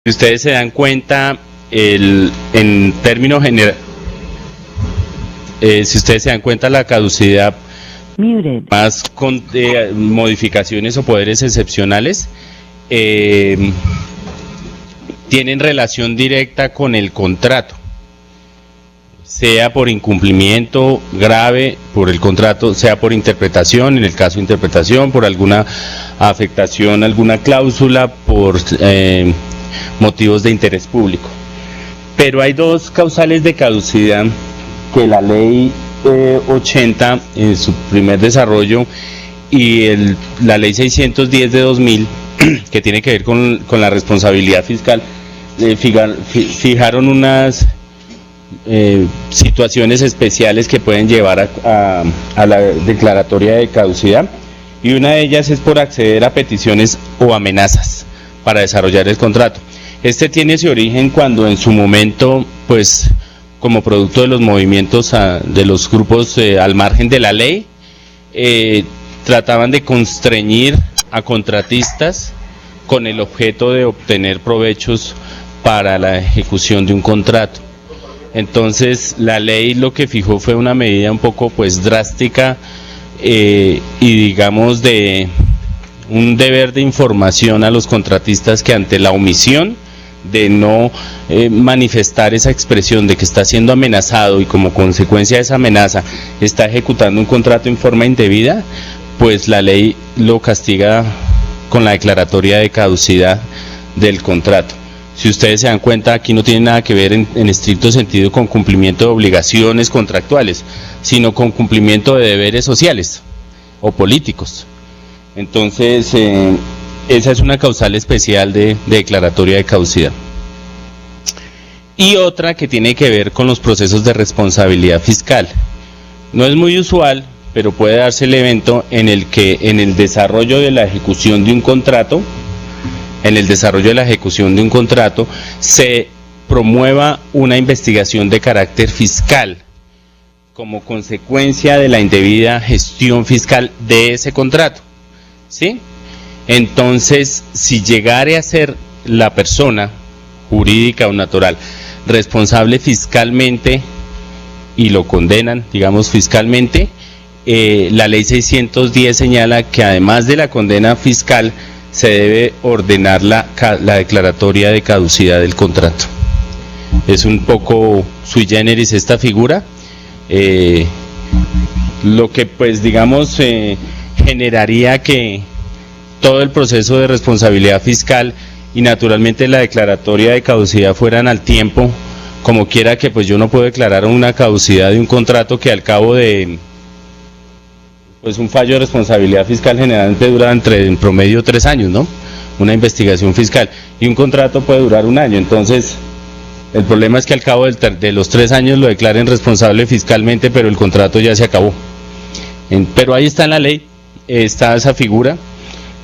Si ustedes se dan cuenta, en términos generales, si ustedes se dan cuenta, la caducidad Muted. más con modificaciones o poderes excepcionales tienen relación directa con el contrato, sea por incumplimiento grave por el contrato, sea por interpretación, en el caso de interpretación, por alguna afectación, alguna cláusula, por motivos de interés público. Pero hay dos causales de caducidad que la ley 80 en su primer desarrollo y la ley 610 de 2000 que tiene que ver con la responsabilidad fiscal fijaron unas situaciones especiales que pueden llevar a la declaratoria de caducidad, y una de ellas es por acceder a peticiones o amenazas para desarrollar el contrato. Este tiene su origen cuando en su momento, pues como producto de los movimientos de los grupos al margen de la ley, trataban de constreñir a contratistas con el objeto de obtener provechos para la ejecución de un contrato. Entonces la ley lo que fijó fue una medida un poco pues drástica y digamos de un deber de información a los contratistas que ante la omisión de no manifestar esa expresión de que está siendo amenazado y como consecuencia de esa amenaza está ejecutando un contrato en forma indebida, pues la ley lo castiga con la declaratoria de caducidad del contrato. Si ustedes se dan cuenta, aquí no tiene nada que ver en estricto sentido con cumplimiento de obligaciones contractuales, sino con cumplimiento de deberes sociales o políticos. Entonces, esa es una causal especial de declaratoria de caducidad. Y otra que tiene que ver con los procesos de responsabilidad fiscal. No es muy usual, pero puede darse el evento en el que en el desarrollo de la ejecución de un contrato, se promueva una investigación de carácter fiscal como consecuencia de la indebida gestión fiscal de ese contrato, ¿sí? Entonces, si llegare a ser la persona jurídica o natural responsable fiscalmente y lo condenan, digamos, fiscalmente, la ley 610 señala que además de la condena fiscal se debe ordenar la declaratoria de caducidad del contrato. Es un poco sui generis esta figura, lo que pues digamos generaría que todo el proceso de responsabilidad fiscal y naturalmente la declaratoria de caducidad fueran al tiempo, como quiera que pues yo no puedo declarar una caducidad de un contrato que al cabo de pues un fallo de responsabilidad fiscal generalmente dura en promedio 3 años, ¿no? Una investigación fiscal, y un contrato puede durar 1 año. Entonces el problema es que al cabo de los 3 años lo declaren responsable fiscalmente, pero el contrato ya se acabó. Pero ahí está en la ley, está esa figura.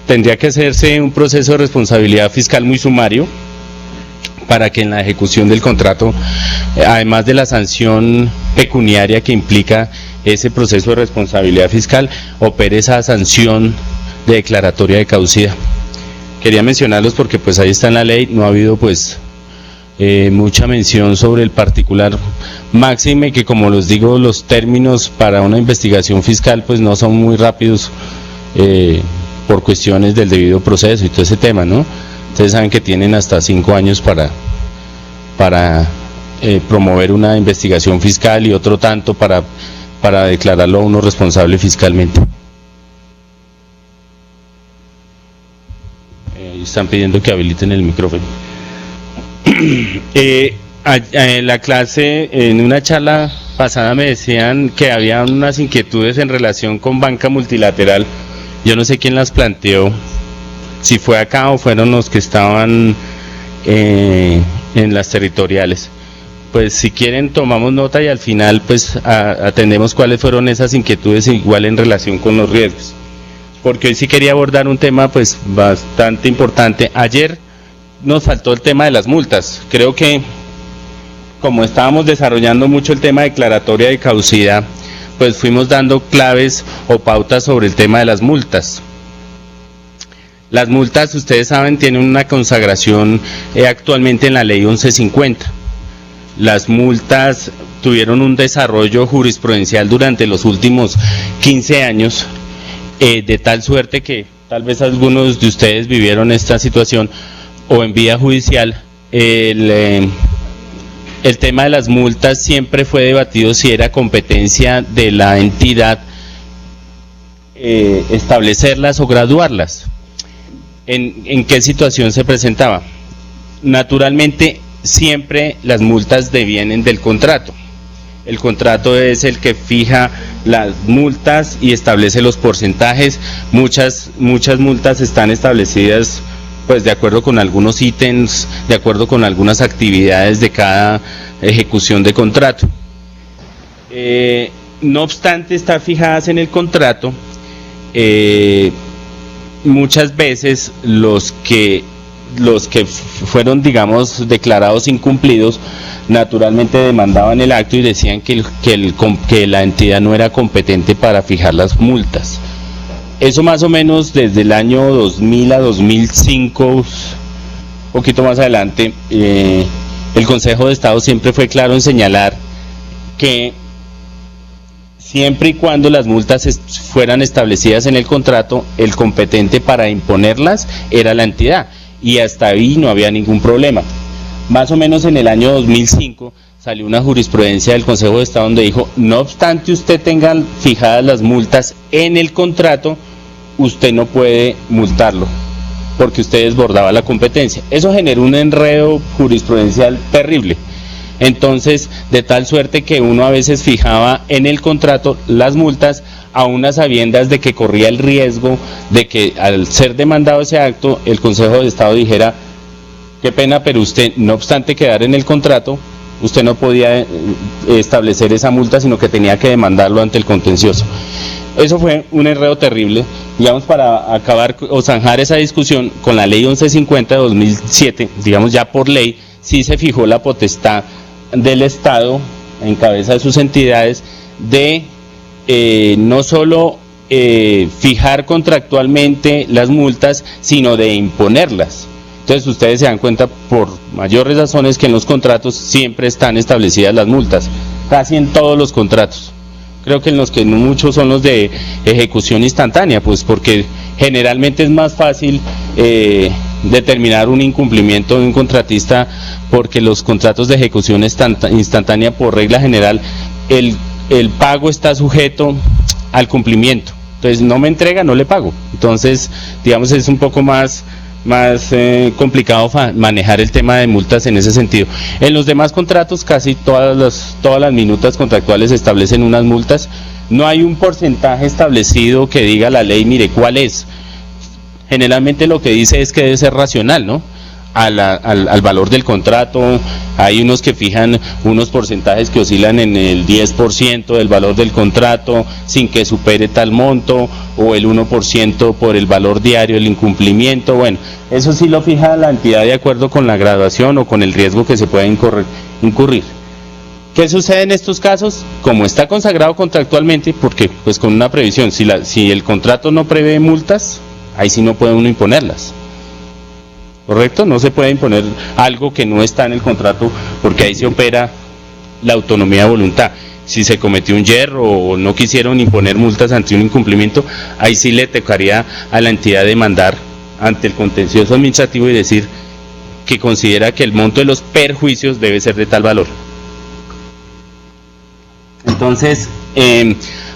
Tendría que hacerse un proceso de responsabilidad fiscal muy sumario para que en la ejecución del contrato, además de la sanción pecuniaria que implica ese proceso de responsabilidad fiscal, opere esa sanción de declaratoria de caducidad. Quería mencionarlos porque pues ahí está en la ley, no ha habido pues mucha mención sobre el particular, máxime que, como les digo, los términos para una investigación fiscal pues no son muy rápidos por cuestiones del debido proceso y todo ese tema, ¿no? Ustedes saben que tienen hasta 5 años para promover una investigación fiscal y otro tanto para declararlo a uno responsable fiscalmente. Están pidiendo que habiliten el micrófono. En la clase, en una charla pasada me decían que había unas inquietudes en relación con banca multilateral. Yo no sé quién las planteó, si fue acá o fueron los que estaban en las territoriales. Pues si quieren tomamos nota y al final pues atendemos cuáles fueron esas inquietudes, igual en relación con los riesgos, porque hoy sí quería abordar un tema pues bastante importante. Ayer nos faltó el tema de las multas. Creo que como estábamos desarrollando mucho el tema de declaratoria de caducidad, pues fuimos dando claves o pautas sobre el tema de las multas. Las multas, ustedes saben, tienen una consagración actualmente en la ley 1150. Las multas tuvieron un desarrollo jurisprudencial durante los últimos 15 años, de tal suerte que tal vez algunos de ustedes vivieron esta situación o en vía judicial. El tema de las multas siempre fue debatido si era competencia de la entidad establecerlas o graduarlas. ¿En qué situación se presentaba? Naturalmente, siempre las multas devienen del contrato. El contrato es el que fija las multas y establece los porcentajes. Muchas multas están establecidas pues de acuerdo con algunos ítems, de acuerdo con algunas actividades de cada ejecución de contrato. No obstante estar fijadas en el contrato, muchas veces los que fueron, digamos, declarados incumplidos, naturalmente demandaban el acto y decían que la entidad no era competente para fijar las multas. Eso más o menos desde el año 2000 a 2005, un poquito más adelante, el Consejo de Estado siempre fue claro en señalar que siempre y cuando las multas fueran establecidas en el contrato, el competente para imponerlas era la entidad, y hasta ahí no había ningún problema. Más o menos en el año 2005 salió una jurisprudencia del Consejo de Estado donde dijo: no obstante usted tenga fijadas las multas en el contrato, usted no puede multarlo, porque usted desbordaba la competencia. Eso generó un enredo jurisprudencial terrible. Entonces, de tal suerte que uno a veces fijaba en el contrato las multas a unas sabiendas de que corría el riesgo de que al ser demandado ese acto, el Consejo de Estado dijera: qué pena, pero usted, no obstante quedar en el contrato, usted no podía establecer esa multa, sino que tenía que demandarlo ante el contencioso. Eso fue un enredo terrible. Digamos, para acabar o zanjar esa discusión, con la ley 1150 de 2007, digamos, ya por ley, sí se fijó la potestad del Estado, en cabeza de sus entidades, de no solo fijar contractualmente las multas, sino de imponerlas. Entonces ustedes se dan cuenta, por mayores razones, que en los contratos siempre están establecidas las multas, casi en todos los contratos. Creo que en los que no muchos son los de ejecución instantánea, pues porque generalmente es más fácil determinar un incumplimiento de un contratista, porque los contratos de ejecución instantánea, por regla general, el pago está sujeto al cumplimiento. Entonces, no me entrega, no le pago. Entonces, digamos, es un poco más complicado manejar el tema de multas en ese sentido. En los demás contratos, casi todas las minutas contractuales establecen unas multas. No hay un porcentaje establecido que diga la ley, mire, ¿cuál es? Generalmente lo que dice es que debe ser racional, ¿no? Al valor del contrato. Hay unos que fijan unos porcentajes que oscilan en el 10% del valor del contrato sin que supere tal monto, o el 1% por el valor diario del incumplimiento. Bueno, eso sí lo fija la entidad de acuerdo con la graduación o con el riesgo que se pueda incurrir. ¿Qué sucede en estos casos? Como está consagrado contractualmente, porque pues con una previsión, si el contrato no prevé multas, ahí sí no puede uno imponerlas. ¿Correcto? No se puede imponer algo que no está en el contrato, porque ahí se opera la autonomía de voluntad. Si se cometió un yerro o no quisieron imponer multas ante un incumplimiento, ahí sí le tocaría a la entidad demandar ante el contencioso administrativo y decir que considera que el monto de los perjuicios debe ser de tal valor. Entonces,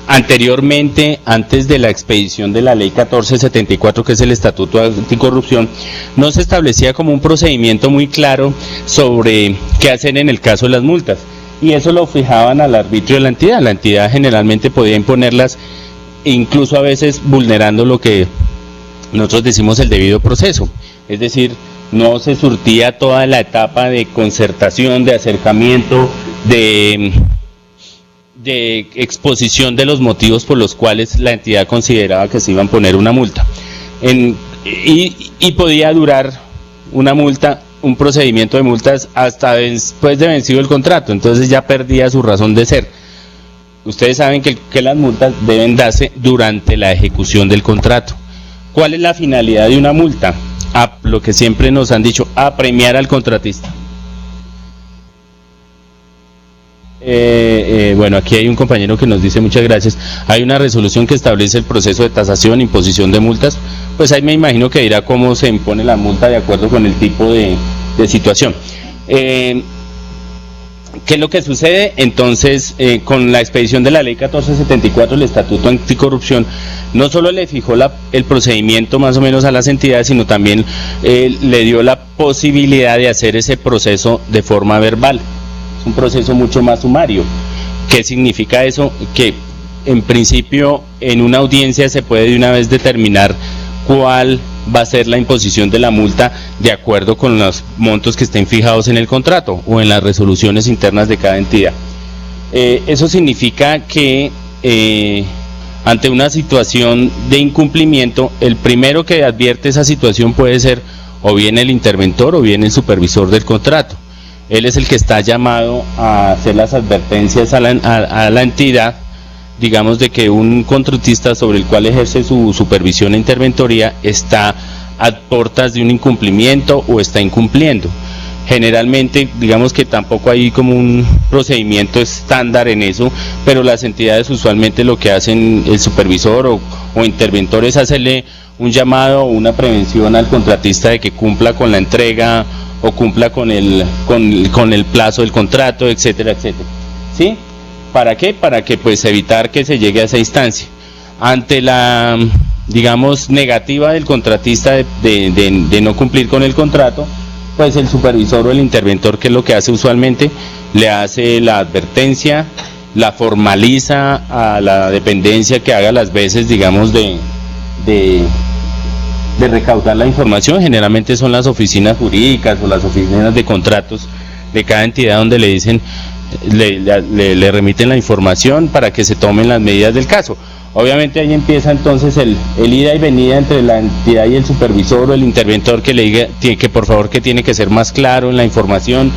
anteriormente, antes de la expedición de la ley 1474, que es el Estatuto Anticorrupción, no se establecía como un procedimiento muy claro sobre qué hacer en el caso de las multas, y eso lo fijaban al arbitrio de la entidad. La entidad generalmente podía imponerlas, incluso a veces vulnerando lo que nosotros decimos el debido proceso, es decir, no se surtía toda la etapa de concertación, de acercamiento, de exposición de los motivos por los cuales la entidad consideraba que se iban a poner una multa. Y podía durar una multa, un procedimiento de multas, hasta después de vencido el contrato. Entonces ya perdía su razón de ser. Ustedes saben que las multas deben darse durante la ejecución del contrato, ¿Cuál es la finalidad de una multa? Lo que siempre nos han dicho, a premiar al contratista. Bueno, aquí hay un compañero que nos dice muchas gracias. Hay una resolución que establece el proceso de tasación, imposición de multas. Pues ahí me imagino que dirá cómo se impone la multa de acuerdo con el tipo de situación. ¿Qué es lo que sucede? Entonces, con la expedición de la ley 1474, el Estatuto Anticorrupción, no solo le fijó el procedimiento más o menos a las entidades, sino también le dio la posibilidad de hacer ese proceso de forma verbal. Es un proceso mucho más sumario. ¿Qué significa eso? Que en principio en una audiencia se puede de una vez determinar cuál va a ser la imposición de la multa de acuerdo con los montos que estén fijados en el contrato o en las resoluciones internas de cada entidad. Eso significa que ante una situación de incumplimiento, el primero que advierte esa situación puede ser o bien el interventor o bien el supervisor del contrato. Él es el que está llamado a hacer las advertencias a la entidad, digamos, de que un contratista sobre el cual ejerce su supervisión e interventoría está a portas de un incumplimiento o está incumpliendo. Generalmente, digamos que tampoco hay como un procedimiento estándar en eso, pero las entidades usualmente lo que hacen el supervisor o interventor es hacerle un llamado o una prevención al contratista de que cumpla con la entrega o cumpla con el plazo del contrato, etcétera, etcétera. ¿Sí? ¿Para qué? Para que pues evitar que se llegue a esa instancia. Ante la, digamos, negativa del contratista de no cumplir con el contrato, pues el supervisor o el interventor, que es lo que hace usualmente, le hace la advertencia, la formaliza a la dependencia que haga las veces, digamos, de recaudar la información. Generalmente son las oficinas jurídicas o las oficinas de contratos de cada entidad donde le dicen, le remiten la información para que se tomen las medidas del caso. Obviamente ahí empieza entonces el ida y venida entre la entidad y el supervisor o el interventor, que le diga que por favor que tiene que ser más claro en la información.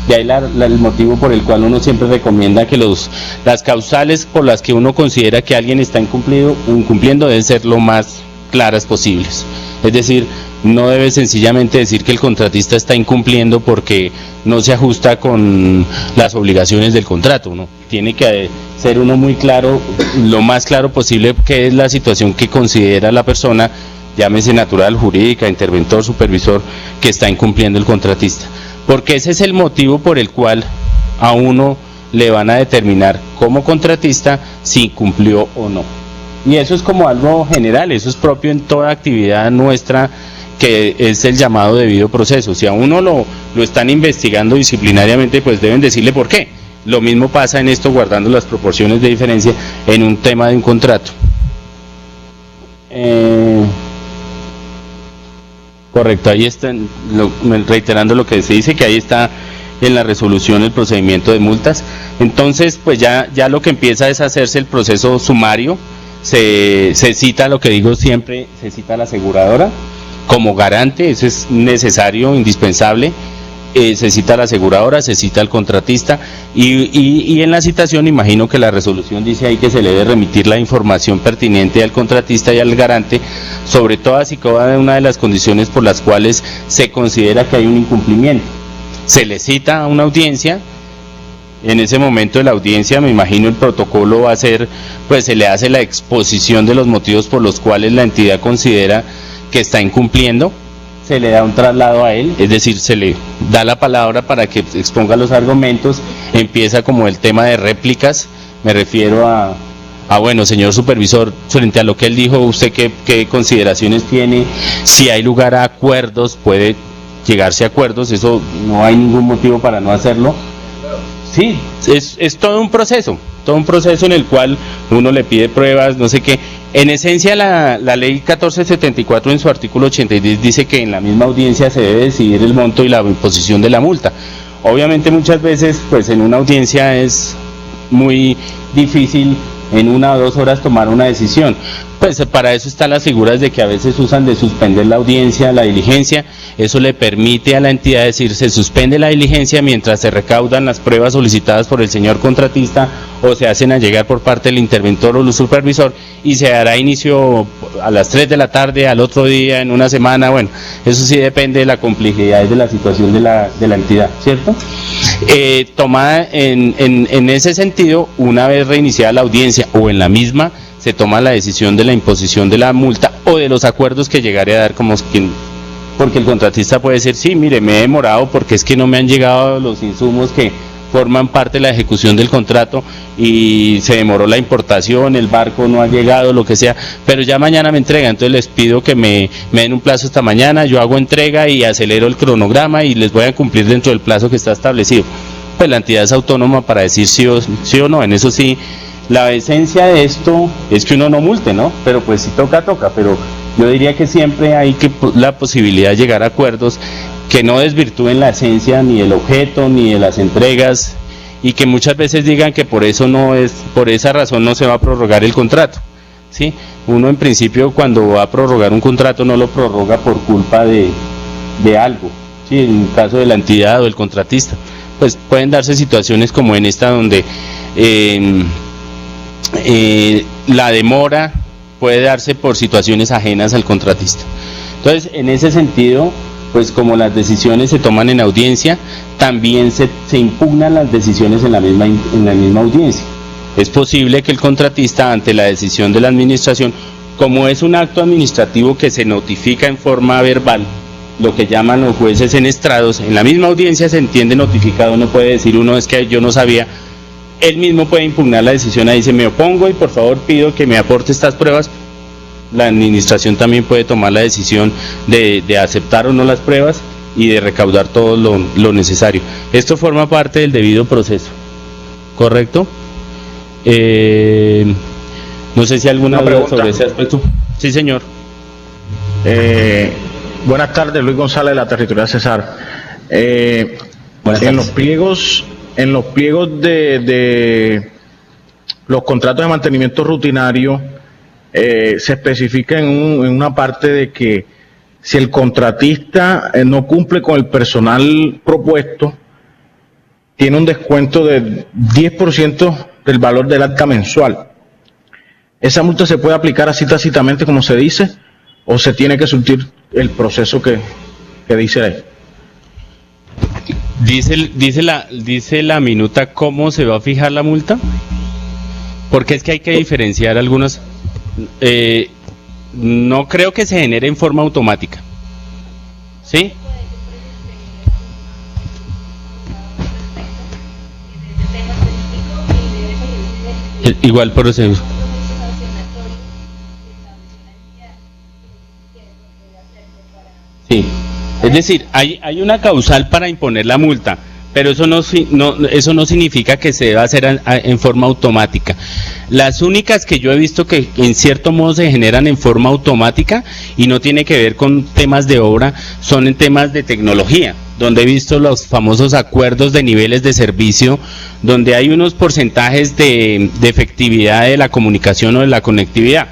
De ahí el motivo por el cual uno siempre recomienda que las causales por las que uno considera que alguien está incumpliendo deben ser lo más claras posibles. Es decir, no debe sencillamente decir que el contratista está incumpliendo porque no se ajusta con las obligaciones del contrato, ¿no? Tiene que ser uno muy claro, lo más claro posible, qué es la situación que considera la persona, llámese natural, jurídica, interventor, supervisor, que está incumpliendo el contratista. Porque ese es el motivo por el cual a uno le van a determinar como contratista si cumplió o no. Y eso es como algo general, eso es propio en toda actividad nuestra, que es el llamado debido proceso. Si a uno lo están investigando disciplinariamente, pues deben decirle por qué. Lo mismo pasa en esto, guardando las proporciones de diferencia en un tema de un contrato. Correcto, ahí está, reiterando lo que se dice, que ahí está en la resolución el procedimiento de multas. Entonces, pues ya lo que empieza es hacerse el proceso sumario. Se cita, lo que digo siempre, se cita a la aseguradora como garante, eso es necesario, indispensable. Se cita a la aseguradora, se cita al contratista y en la citación imagino que la resolución dice ahí que se le debe remitir la información pertinente al contratista y al garante sobre todas y cada una de las condiciones por las cuales se considera que hay un incumplimiento. Se le cita a una audiencia. En ese momento de la audiencia, me imagino el protocolo va a ser, pues se le hace la exposición de los motivos por los cuales la entidad considera que está incumpliendo, se le da un traslado a él, es decir, se le da la palabra para que exponga los argumentos, empieza como el tema de réplicas, me refiero a bueno, señor supervisor, frente a lo que él dijo, ¿usted qué consideraciones tiene? Si hay lugar a acuerdos, puede llegarse a acuerdos, eso no hay ningún motivo para no hacerlo. Sí, es todo un proceso en el cual uno le pide pruebas, no sé qué. En esencia la ley 1474 en su artículo 83 dice que en la misma audiencia se debe decidir el monto y la imposición de la multa. Obviamente muchas veces pues en una audiencia es muy difícil en 1 o 2 horas tomar una decisión. Pues para eso están las figuras de que a veces usan de suspender la audiencia, la diligencia. Eso le permite a la entidad decir, se suspende la diligencia mientras se recaudan las pruebas solicitadas por el señor contratista o se hacen a llegar por parte del interventor o el supervisor y se dará inicio a las 3 de la tarde al otro día, en una semana. Bueno, eso sí depende de la complejidad de la situación de la entidad, ¿cierto? Tomada en ese sentido, una vez reiniciada la audiencia o en la misma, se toma la decisión de la imposición de la multa o de los acuerdos que llegaré a dar como quien, porque el contratista puede decir, sí, mire, me he demorado porque es que no me han llegado los insumos que forman parte de la ejecución del contrato y se demoró la importación, el barco no ha llegado, lo que sea, pero ya mañana me entrega, entonces les pido que me den un plazo esta mañana, yo hago entrega y acelero el cronograma y les voy a cumplir dentro del plazo que está establecido. Pues la entidad es autónoma para decir sí o no, en eso sí, la esencia de esto es que uno no multe, ¿no? Pero pues si toca, pero yo diría que siempre hay la posibilidad de llegar a acuerdos que no desvirtúen la esencia ni el objeto ni de las entregas y que muchas veces digan que por esa razón no se va a prorrogar el contrato, ¿sí? Uno en principio cuando va a prorrogar un contrato no lo prorroga por culpa de algo, ¿sí? En el caso de la entidad o del contratista, pues pueden darse situaciones como en esta donde la demora puede darse por situaciones ajenas al contratista. Entonces, en ese sentido, pues como las decisiones se toman en audiencia, también se impugnan las decisiones en la misma audiencia. Es posible que el contratista, ante la decisión de la administración, como es un acto administrativo que se notifica en forma verbal, lo que llaman los jueces en estrados, en la misma audiencia se entiende notificado, no puede decir uno es que yo no sabía, él mismo puede impugnar la decisión, ahí dice me opongo y por favor pido que me aporte estas pruebas. La administración también puede tomar la decisión de aceptar o no las pruebas y de recaudar todo lo necesario. Esto forma parte del debido proceso, ¿correcto? No sé si alguna duda sobre ese aspecto. Sí, señor. Buenas tardes, Luis González de la Territorial Cesar. En los pliegos de los contratos de mantenimiento rutinario se especifica en una parte de que si el contratista no cumple con el personal propuesto, tiene un descuento de 10% del valor del acta mensual. ¿Esa multa se puede aplicar así tácitamente como se dice o se tiene que surtir el proceso que dice ahí? Dice la minuta cómo se va a fijar la multa, porque es que hay que diferenciar algunas. No creo que se genere en forma automática, ¿sí? Igual proceso. Sí, es decir, hay una causal para imponer la multa, pero eso no significa que se deba hacer en forma automática. Las únicas que yo he visto que en cierto modo se generan en forma automática y no tiene que ver con temas de obra, son en temas de tecnología, donde he visto los famosos acuerdos de niveles de servicio, donde hay unos porcentajes de efectividad de la comunicación o de la conectividad.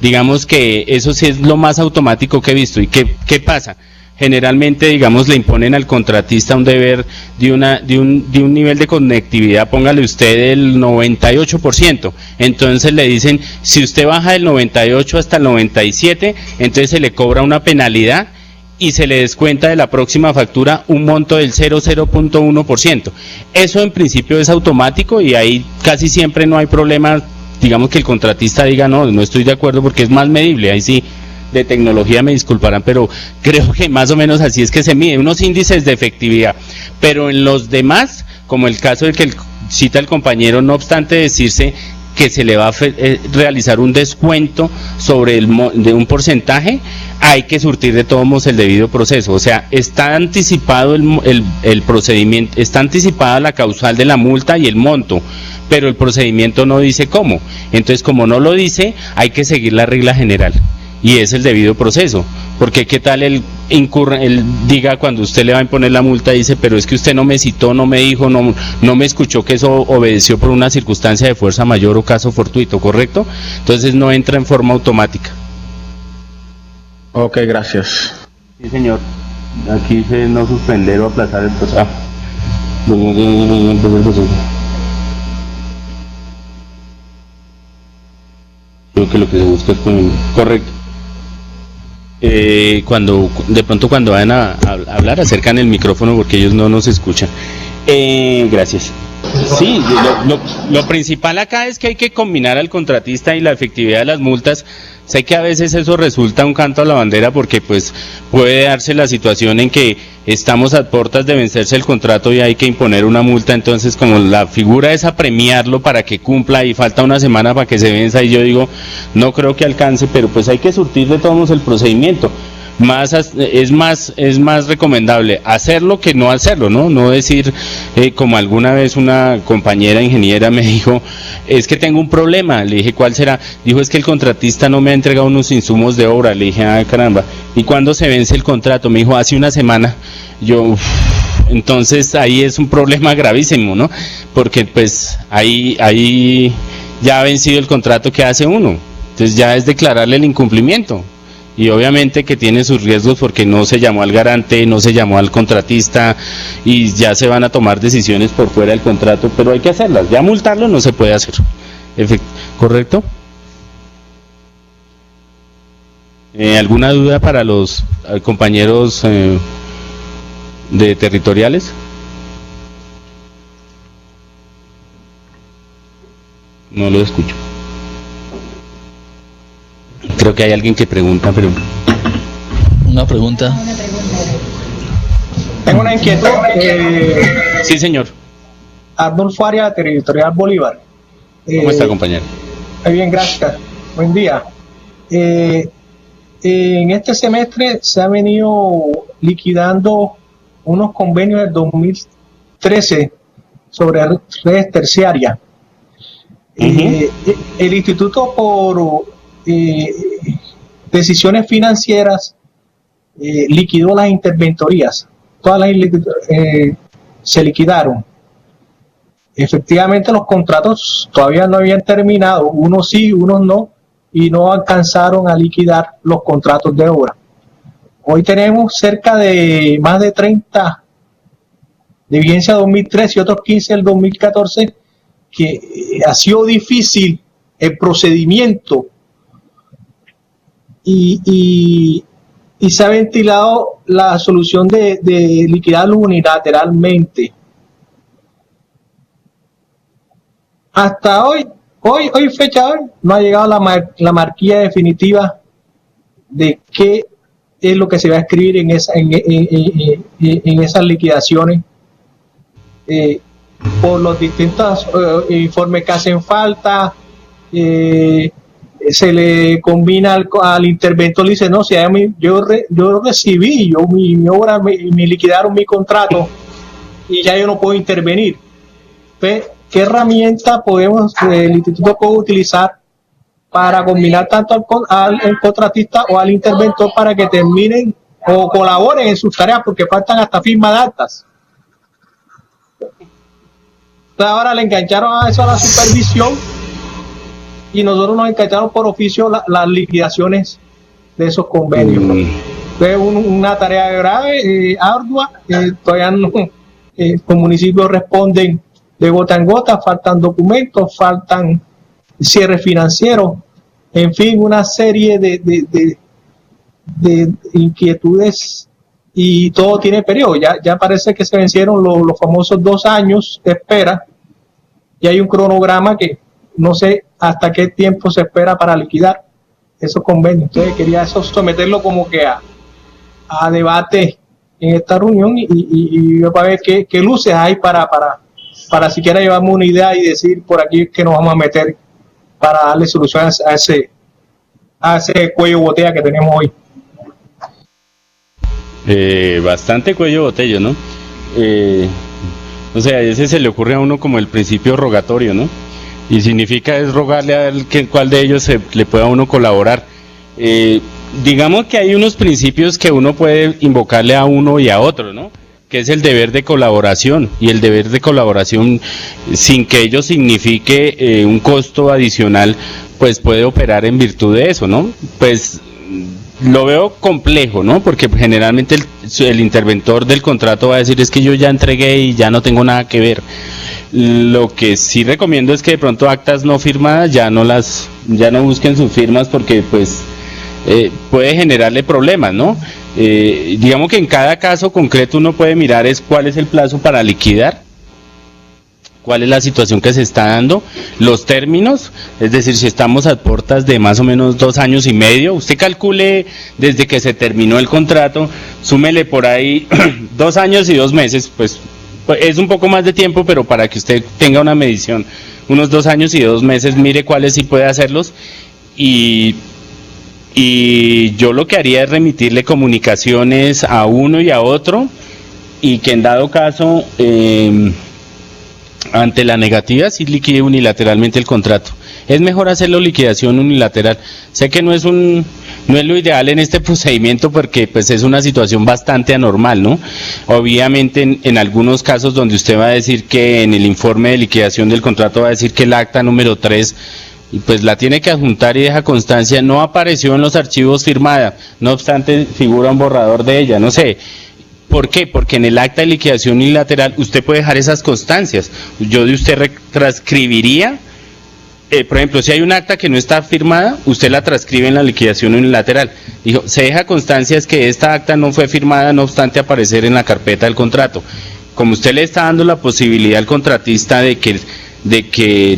Digamos que eso sí es lo más automático que he visto. ¿Y qué pasa? Generalmente, digamos, le imponen al contratista un deber de un nivel de conectividad, póngale usted el 98%, entonces le dicen, si usted baja del 98 hasta el 97, entonces se le cobra una penalidad y se le descuenta de la próxima factura un monto del 0,1%. Eso en principio es automático y ahí casi siempre no hay problema, digamos que el contratista diga, no estoy de acuerdo porque es más medible, ahí sí. De tecnología me disculparán, pero creo que más o menos así es que se mide, unos índices de efectividad, pero en los demás, como el caso del que cita el compañero, no obstante decirse que se le va a realizar un descuento sobre de un porcentaje, hay que surtir de todos modos el debido proceso, o sea, está anticipado el procedimiento, está anticipada la causal de la multa y el monto, pero el procedimiento no dice cómo, entonces como no lo dice, hay que seguir la regla general. Y es el debido proceso, porque qué tal él diga cuando usted le va a imponer la multa, dice, pero es que usted no me citó, no me dijo, no me escuchó que eso obedeció por una circunstancia de fuerza mayor o caso fortuito, ¿correcto? Entonces no entra en forma automática. Ok, gracias. Sí, señor. Aquí dice no suspender o aplazar el proceso. creo que lo que se busca es correcto. Cuando vayan a hablar, acercan el micrófono porque ellos no nos escuchan. Gracias. Sí, lo principal acá es que hay que combinar al contratista y la efectividad de las multas. Sé que a veces eso resulta un canto a la bandera porque pues puede darse la situación en que estamos a puertas de vencerse el contrato y hay que imponer una multa, entonces como la figura es apremiarlo para que cumpla y falta una semana para que se venza, y yo digo, no creo que alcance, pero pues hay que surtir de todos modos el procedimiento. Es más recomendable hacerlo que no hacerlo, no decir, como alguna vez una compañera ingeniera me dijo, es que tengo un problema. Le dije, ¿cuál será? Dijo, es que el contratista no me ha entregado unos insumos de obra. Le dije, ah, caramba, ¿y cuándo se vence el contrato? Me dijo, hace una semana. Yo, entonces ahí es un problema gravísimo, ¿no? Porque pues ahí ya ha vencido el contrato que hace uno, entonces ya es declararle el incumplimiento. Y obviamente que tiene sus riesgos porque no se llamó al garante, no se llamó al contratista y ya se van a tomar decisiones por fuera del contrato, pero hay que hacerlas. Ya multarlo no se puede hacer. ¿Correcto? ¿Alguna duda para los compañeros de territoriales? No lo escucho. Creo que hay alguien que pregunta, pero... Una pregunta. Tengo una inquietud. Sí, señor. Arnulfo Arias, Territorial Bolívar. ¿Cómo está, compañero? Muy bien, gracias. Buen día. En este semestre se han venido liquidando unos convenios del 2013 sobre redes terciarias. El Instituto, por decisiones financieras, liquidó las interventorías. Todas las se liquidaron. Efectivamente, los contratos todavía no habían terminado, unos sí, unos no, y no alcanzaron a liquidar los contratos de obra. Hoy tenemos cerca de más de 30 de vigencia 2013 y otros 15 del 2014, que ha sido difícil el procedimiento y se ha ventilado la solución de liquidarlo unilateralmente. Hasta hoy fecha hoy, no ha llegado la marquilla definitiva de qué es lo que se va a escribir en esas liquidaciones, por los distintos informes que hacen falta. Se le combina al interventor, le dice, no, si yo recibí mi obra, me liquidaron mi contrato y ya yo no puedo intervenir. Entonces, ¿qué herramienta podemos el instituto puede utilizar para combinar tanto al contratista o al interventor para que terminen o colaboren en sus tareas, porque faltan hasta firmas de actas? Entonces ahora le engancharon a eso a la supervisión y nosotros nos engancharon por oficio las liquidaciones de esos convenios. Fue una tarea grave, ardua. Todavía no, los municipios responden de gota en gota, faltan documentos, faltan cierres financieros, en fin, una serie de inquietudes, y todo tiene periodo. Ya parece que se vencieron los famosos 2 años de espera y hay un cronograma que no sé hasta qué tiempo se espera para liquidar esos convenios. Entonces quería eso someterlo como que a debate en esta reunión y para ver qué luces hay para siquiera llevarme una idea y decir por aquí que nos vamos a meter para darle solución a ese cuello botella que tenemos hoy. Bastante cuello botella, ¿no? O sea, a veces se le ocurre a uno como el principio rogatorio, ¿no? Y significa es rogarle a él cuál de ellos le pueda a uno colaborar. Digamos que hay unos principios que uno puede invocarle a uno y a otro, ¿no? Que es el deber de colaboración, y el deber de colaboración, sin que ello signifique un costo adicional, pues puede operar en virtud de eso, ¿no? Pues lo veo complejo, ¿no? Porque generalmente el interventor del contrato va a decir, es que yo ya entregué y ya no tengo nada que ver. Lo que sí recomiendo es que de pronto actas no firmadas ya no las ya no busquen sus firmas porque pues puede generarle problemas, ¿no? Digamos que en cada caso concreto uno puede mirar es cuál es el plazo para liquidar, cuál es la situación que se está dando, los términos, es decir, si estamos a puertas de más o menos 2 años y medio, usted calcule desde que se terminó el contrato, súmele por ahí 2 años y 2 meses, pues es un poco más de tiempo, pero para que usted tenga una medición, unos 2 años y 2 meses, mire cuáles sí puede hacerlos, y yo lo que haría es remitirle comunicaciones a uno y a otro, y que en dado caso, ante la negativa, sí liquide unilateralmente el contrato. Es mejor hacerlo liquidación unilateral. Sé que no es lo ideal en este procedimiento porque pues es una situación bastante anormal, ¿no? Obviamente en algunos casos donde usted va a decir que en el informe de liquidación del contrato va a decir que el acta número 3 y pues la tiene que adjuntar y deja constancia, no apareció en los archivos firmada, no obstante figura un borrador de ella, no sé. ¿Por qué? Porque en el acta de liquidación unilateral usted puede dejar esas constancias. Yo de usted transcribiría, por ejemplo, si hay un acta que no está firmada, usted la transcribe en la liquidación unilateral. Dijo, se deja constancias que esta acta no fue firmada, no obstante aparecer en la carpeta del contrato. Como usted le está dando la posibilidad al contratista de que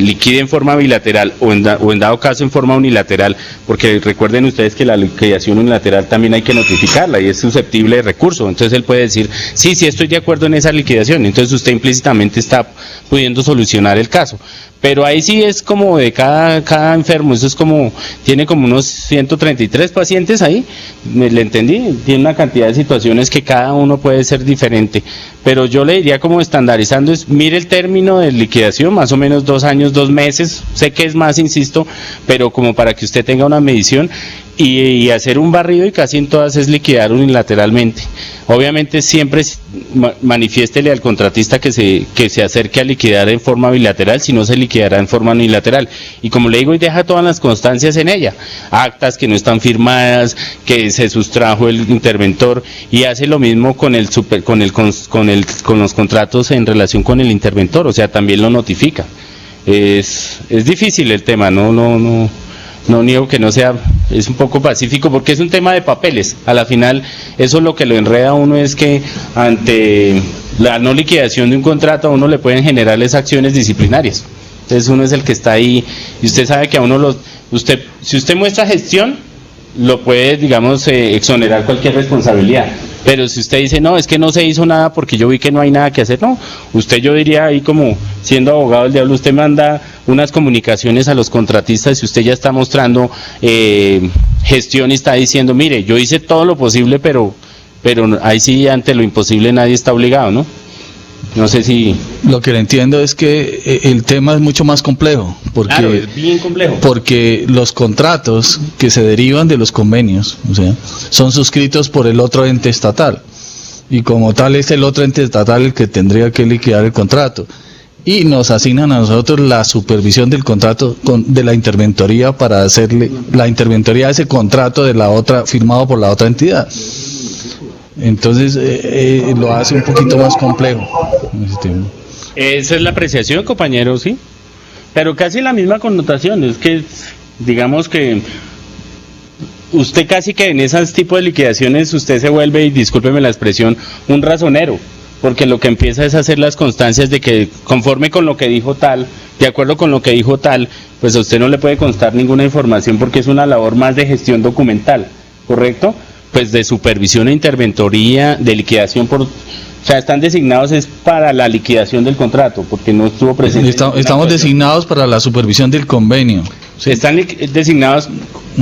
liquide en forma bilateral o en dado caso en forma unilateral, porque recuerden ustedes que la liquidación unilateral también hay que notificarla y es susceptible de recurso, entonces él puede decir, sí estoy de acuerdo en esa liquidación, entonces usted implícitamente está pudiendo solucionar el caso, pero ahí sí es como de cada enfermo, eso es como, tiene como unos 133 pacientes ahí, le entendí, tiene una cantidad de situaciones que cada uno puede ser diferente, pero yo le diría como estandarizando es, mire el término de liquidación, más o menos 2 años, 2 meses, sé que es más, insisto, pero como para que usted tenga una medición y hacer un barrido y casi en todas es liquidar unilateralmente. Obviamente siempre manifiéstele al contratista que se acerque a liquidar en forma bilateral, si no se liquidará en forma unilateral. Y como le digo, y deja todas las constancias en ella, actas que no están firmadas, que se sustrajo el interventor, y hace lo mismo con los contratos en relación con el interventor, o sea, también lo notifica. Es difícil el tema, no niego que no sea, es un poco pacífico porque es un tema de papeles. A la final, eso lo que lo enreda a uno es que ante la no liquidación de un contrato a uno le pueden generarles acciones disciplinarias. Entonces uno es el que está ahí y usted sabe que a uno si usted muestra gestión, lo puede, digamos, exonerar cualquier responsabilidad. Pero si usted dice, no, es que no se hizo nada porque yo vi que no hay nada que hacer, no. Usted, yo diría ahí como siendo abogado del diablo, usted manda unas comunicaciones a los contratistas y usted ya está mostrando gestión y está diciendo, mire, yo hice todo lo posible, pero ahí sí, ante lo imposible nadie está obligado, ¿no? No sé si... Lo que le entiendo es que el tema es mucho más complejo, porque, claro, es bien complejo. Porque los contratos que se derivan de los convenios, o sea, son suscritos por el otro ente estatal, y como tal es el otro ente estatal el que tendría que liquidar el contrato, y nos asignan a nosotros la supervisión del contrato de la interventoría para hacerle la interventoría a ese contrato de la otra, firmado por la otra entidad. Entonces lo hace un poquito más complejo. Esa es la apreciación, compañero, sí, pero casi la misma connotación, es que digamos que usted casi que en esos tipos de liquidaciones usted se vuelve, y discúlpeme la expresión, un razonero, porque lo que empieza es hacer las constancias de que conforme con lo que dijo tal, de acuerdo con lo que dijo tal, pues a usted no le puede constar ninguna información porque es una labor más de gestión documental, ¿correcto? Pues de supervisión e interventoría, de liquidación o sea, están designados es para la liquidación del contrato, porque no estuvo presente. Estamos designados para la supervisión del convenio. Sí. Están designados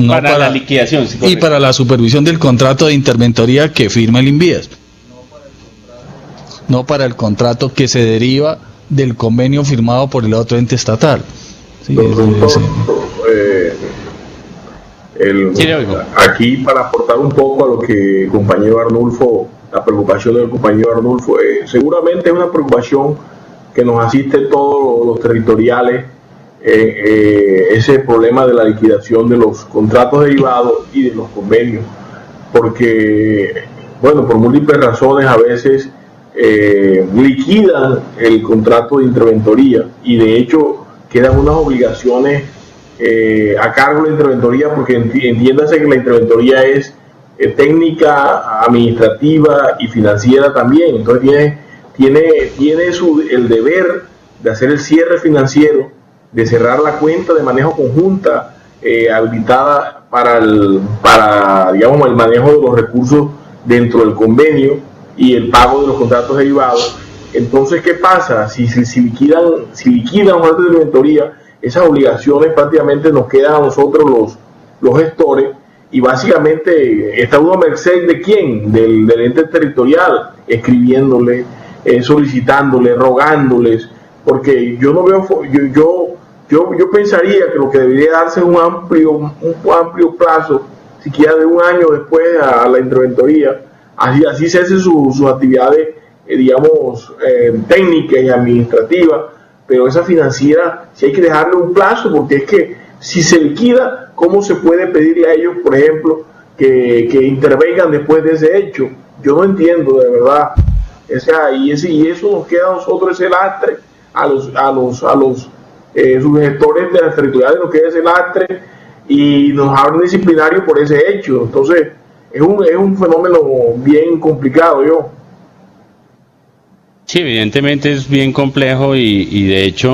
para la liquidación. Sí, y para la supervisión del contrato de interventoría que firma el INVIAS. No para el contrato que se deriva del convenio firmado por el otro ente estatal. Sí, aquí para aportar un poco a lo que el compañero Arnulfo, la preocupación del compañero Arnulfo, seguramente es una preocupación que nos asiste todos los territoriales, ese problema de la liquidación de los contratos derivados y de los convenios, porque, bueno, por múltiples razones a veces liquidan el contrato de interventoría y de hecho quedan unas obligaciones a cargo de la interventoría, porque entiéndase que la interventoría es técnica, administrativa y financiera también. Entonces tiene el deber de hacer el cierre financiero, de cerrar la cuenta de manejo conjunta habilitada para digamos, el manejo de los recursos dentro del convenio y el pago de los contratos derivados. Entonces, ¿qué pasa? Si liquidan una interventoría, esas obligaciones prácticamente nos quedan a nosotros los gestores, y básicamente está uno a merced de quién, del ente territorial, escribiéndole, solicitándole, rogándoles, porque yo no veo, yo pensaría que lo que debería darse es un amplio plazo, siquiera de un año después a la interventoría, así se hacen sus actividades, digamos, técnicas y administrativas, pero esa financiera sí hay que dejarle un plazo, porque es que si se liquida, ¿cómo se puede pedirle a ellos, por ejemplo, que intervengan después de ese hecho? Yo no entiendo, de verdad. Y eso nos queda a nosotros ese lastre, a los subgestores de las territoriales nos queda ese lastre, y nos abren disciplinario por ese hecho. Entonces, es un fenómeno bien complicado, Sí, evidentemente es bien complejo y de hecho,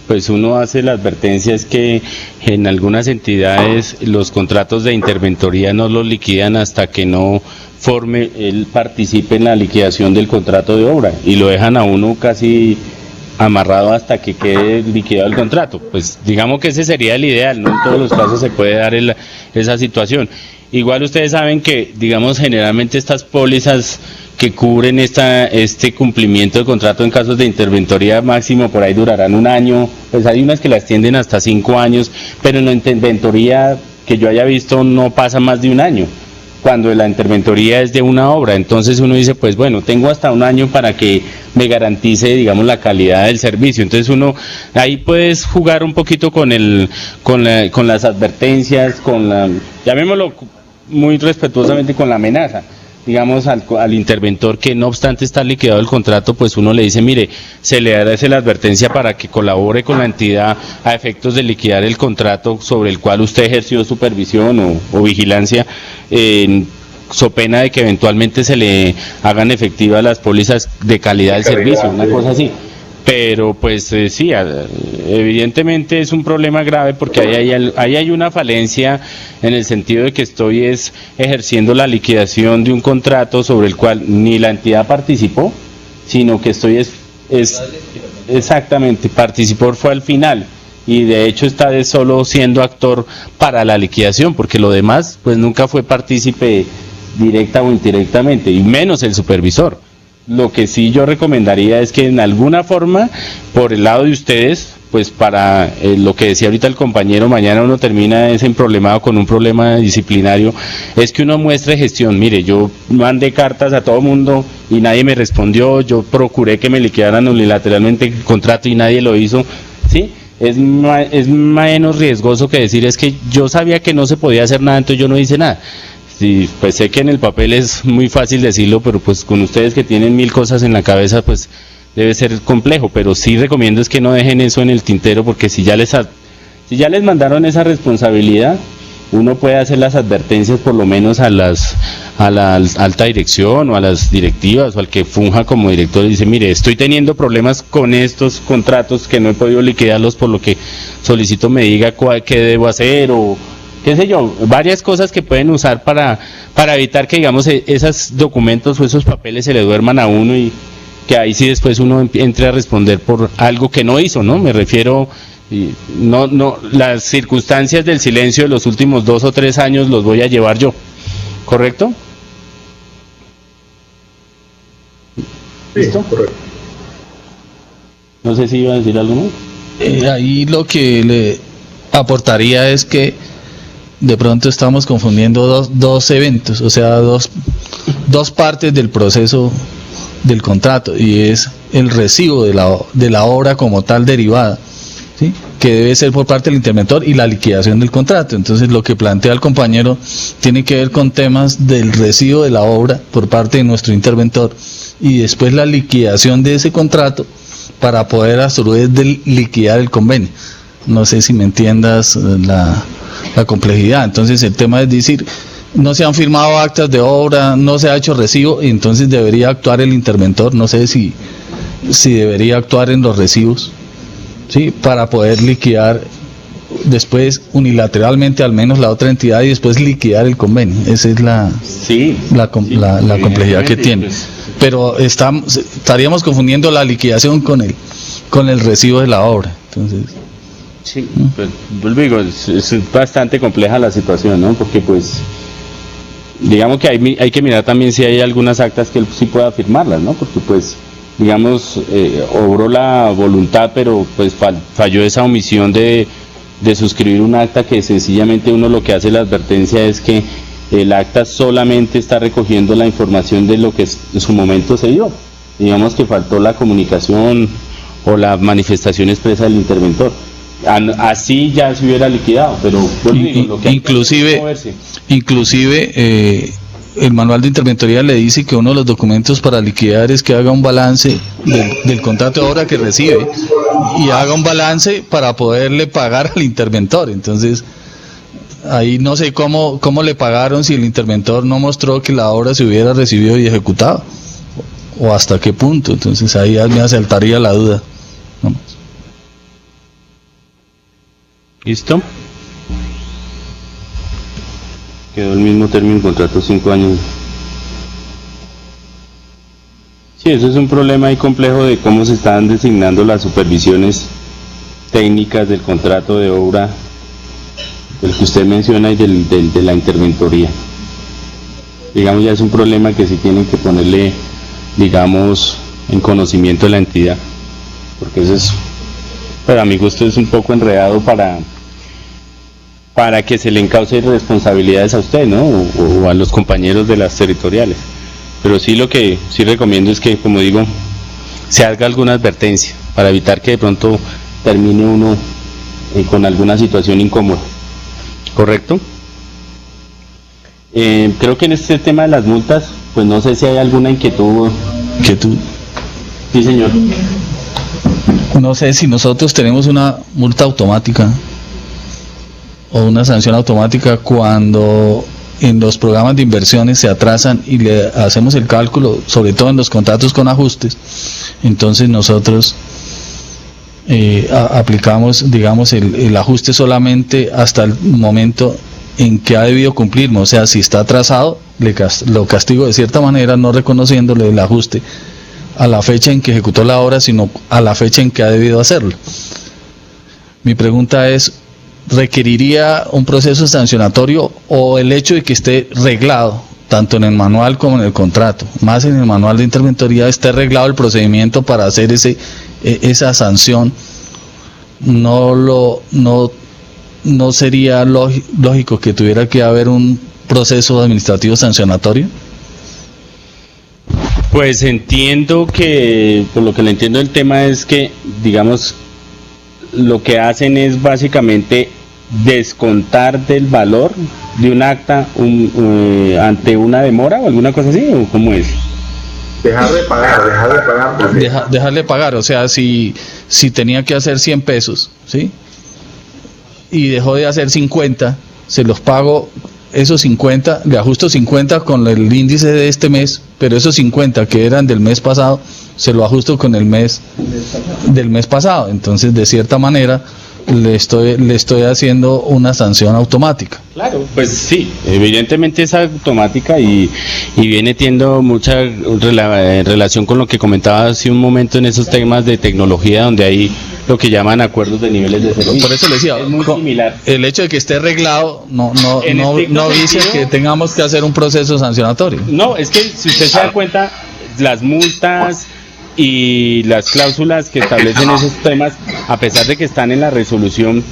pues uno hace la advertencia es que en algunas entidades los contratos de interventoría no los liquidan hasta que no él participe en la liquidación del contrato de obra, y lo dejan a uno casi amarrado hasta que quede liquidado el contrato. Pues digamos que ese sería el ideal, no en todos los casos se puede dar esa situación. Igual ustedes saben que, digamos, generalmente estas pólizas que cubren este cumplimiento de contrato en casos de interventoría máximo por ahí durarán un año, pues hay unas que la extienden hasta 5 años, pero en la interventoría que yo haya visto no pasa más de un año, cuando la interventoría es de una obra. Entonces uno dice, pues bueno, tengo hasta un año para que me garantice, digamos, la calidad del servicio. Entonces uno ahí puedes jugar un poquito con las advertencias, llamémoslo muy respetuosamente, con la amenaza, digamos, al interventor, que no obstante estar liquidado el contrato, pues uno le dice, mire, se le hace la advertencia para que colabore con la entidad a efectos de liquidar el contrato sobre el cual usted ejerció supervisión o vigilancia, so pena de que eventualmente se le hagan efectivas las pólizas de calidad del servicio, una cosa así. Pero pues sí, evidentemente es un problema grave, porque ahí hay una falencia, en el sentido de que estoy ejerciendo la liquidación de un contrato sobre el cual ni la entidad participó, sino que exactamente, participó fue al final, y de hecho está solo siendo actor para la liquidación, porque lo demás pues nunca fue partícipe directa o indirectamente, y menos el supervisor. Lo que sí yo recomendaría es que en alguna forma, por el lado de ustedes, pues para lo que decía ahorita el compañero, mañana uno termina problemado con un problema disciplinario, es que uno muestre gestión. Mire, yo mandé cartas a todo el mundo y nadie me respondió, yo procuré que me liquidaran unilateralmente el contrato y nadie lo hizo, ¿sí? Es menos riesgoso que decir, es que yo sabía que no se podía hacer nada, entonces yo no hice nada. Sí, pues sé que en el papel es muy fácil decirlo, pero pues con ustedes que tienen 1000 cosas en la cabeza, pues debe ser complejo. Pero sí recomiendo es que no dejen eso en el tintero, porque si ya les mandaron esa responsabilidad, uno puede hacer las advertencias por lo menos a la alta dirección o a las directivas o al que funja como director, y dice, mire, estoy teniendo problemas con estos contratos que no he podido liquidarlos, por lo que solicito me diga qué debo hacer, o qué sé yo, varias cosas que pueden usar para evitar que, digamos, esos documentos o esos papeles se le duerman a uno, y que ahí sí después uno entre a responder por algo que no hizo, ¿no? Me refiero, no, las circunstancias del silencio de los últimos 2 o 3 años los voy a llevar yo, ¿correcto? ¿Listo? Correcto. No sé si iba a decir algo más. Ahí lo que le aportaría es que de pronto estamos confundiendo dos eventos, o sea, dos partes del proceso del contrato, y es el recibo de la obra como tal derivada, ¿sí?, que debe ser por parte del interventor, y la liquidación del contrato. Entonces lo que plantea el compañero tiene que ver con temas del recibo de la obra por parte de nuestro interventor, y después la liquidación de ese contrato para poder a su vez liquidar el convenio. No sé si me entiendas la complejidad. Entonces el tema es decir, no se han firmado actas de obra, no se ha hecho recibo, y entonces debería actuar el interventor. No sé si debería actuar en los recibos, ¿sí? Para poder liquidar después unilateralmente al menos la otra entidad y después liquidar el convenio. Esa es la complejidad que tiene. Pero estaríamos confundiendo la liquidación con el recibo de la obra. Entonces, sí, pues digo, es bastante compleja la situación, ¿no? Porque pues digamos que hay que mirar también si hay algunas actas que él sí pueda firmarlas, ¿no? Porque pues digamos obró la voluntad, pero pues falló esa omisión de suscribir un acta, que sencillamente uno lo que hace la advertencia es que el acta solamente está recogiendo la información de lo que en su momento se dio. Digamos que faltó la comunicación o la manifestación expresa del interventor. Así ya se hubiera liquidado, pero lo que inclusive el manual de interventoría le dice que uno de los documentos para liquidar es que haga un balance del contrato de obra que recibe y haga un balance para poderle pagar al interventor. Entonces ahí no sé cómo le pagaron si el interventor no mostró que la obra se hubiera recibido y ejecutado, o hasta qué punto. Entonces ahí me asaltaría la duda. ¿No? ¿Listo? Quedó el mismo término, contrato 5 años. Sí, eso es un problema ahí complejo de cómo se están designando las supervisiones técnicas del contrato de obra, del que usted menciona, y de la interventoría. Digamos, ya es un problema que sí tienen que ponerle, digamos, en conocimiento de la entidad, porque eso es, para mi gusto, es un poco enredado para que se le encauce responsabilidades a usted, ¿no? O a los compañeros de las territoriales. Pero sí, lo que sí recomiendo es que, como digo, se haga alguna advertencia para evitar que de pronto termine uno con alguna situación incómoda. ¿Correcto? Creo que en este tema de las multas, pues no sé si hay alguna inquietud. Sí, señor. No sé si nosotros tenemos una multa automática o una sanción automática cuando en los programas de inversiones se atrasan y le hacemos el cálculo, sobre todo en los contratos con ajustes. Entonces nosotros aplicamos, digamos, el ajuste solamente hasta el momento en que ha debido cumplir. O sea, si está atrasado, lo castigo de cierta manera, no reconociéndole el ajuste a la fecha en que ejecutó la obra, sino a la fecha en que ha debido hacerlo. Mi pregunta es, ¿requeriría un proceso sancionatorio o el hecho de que esté reglado, tanto en el manual como en el contrato, más en el manual de interventoría, esté reglado el procedimiento para hacer esa sanción? ¿No sería lógico que tuviera que haber un proceso administrativo sancionatorio? Pues entiendo que, por lo que le entiendo, el tema es que, digamos, lo que hacen es básicamente descontar del valor de un acta ante una demora o alguna cosa así, ¿o cómo es? Dejar de pagar. Dejarle pagar, o sea, si tenía que hacer 100 pesos, ¿sí? Y dejó de hacer 50, se los pago esos 50, le ajusto 50 con el índice de este mes, pero esos 50 que eran del mes pasado, se lo ajusto con el mes del mes pasado. Entonces, de cierta manera, le estoy haciendo una sanción automática. Claro, pues sí, evidentemente es automática y viene teniendo mucha relación con lo que comentaba hace un momento en esos temas de tecnología, donde hay lo que llaman acuerdos de niveles de servicio. Por eso le decía, es muy similar. El hecho de que esté arreglado no dice que tengamos que hacer un proceso sancionatorio. No, es que si usted se da cuenta, las multas y las cláusulas que establecen esos temas, a pesar de que están en la resolución,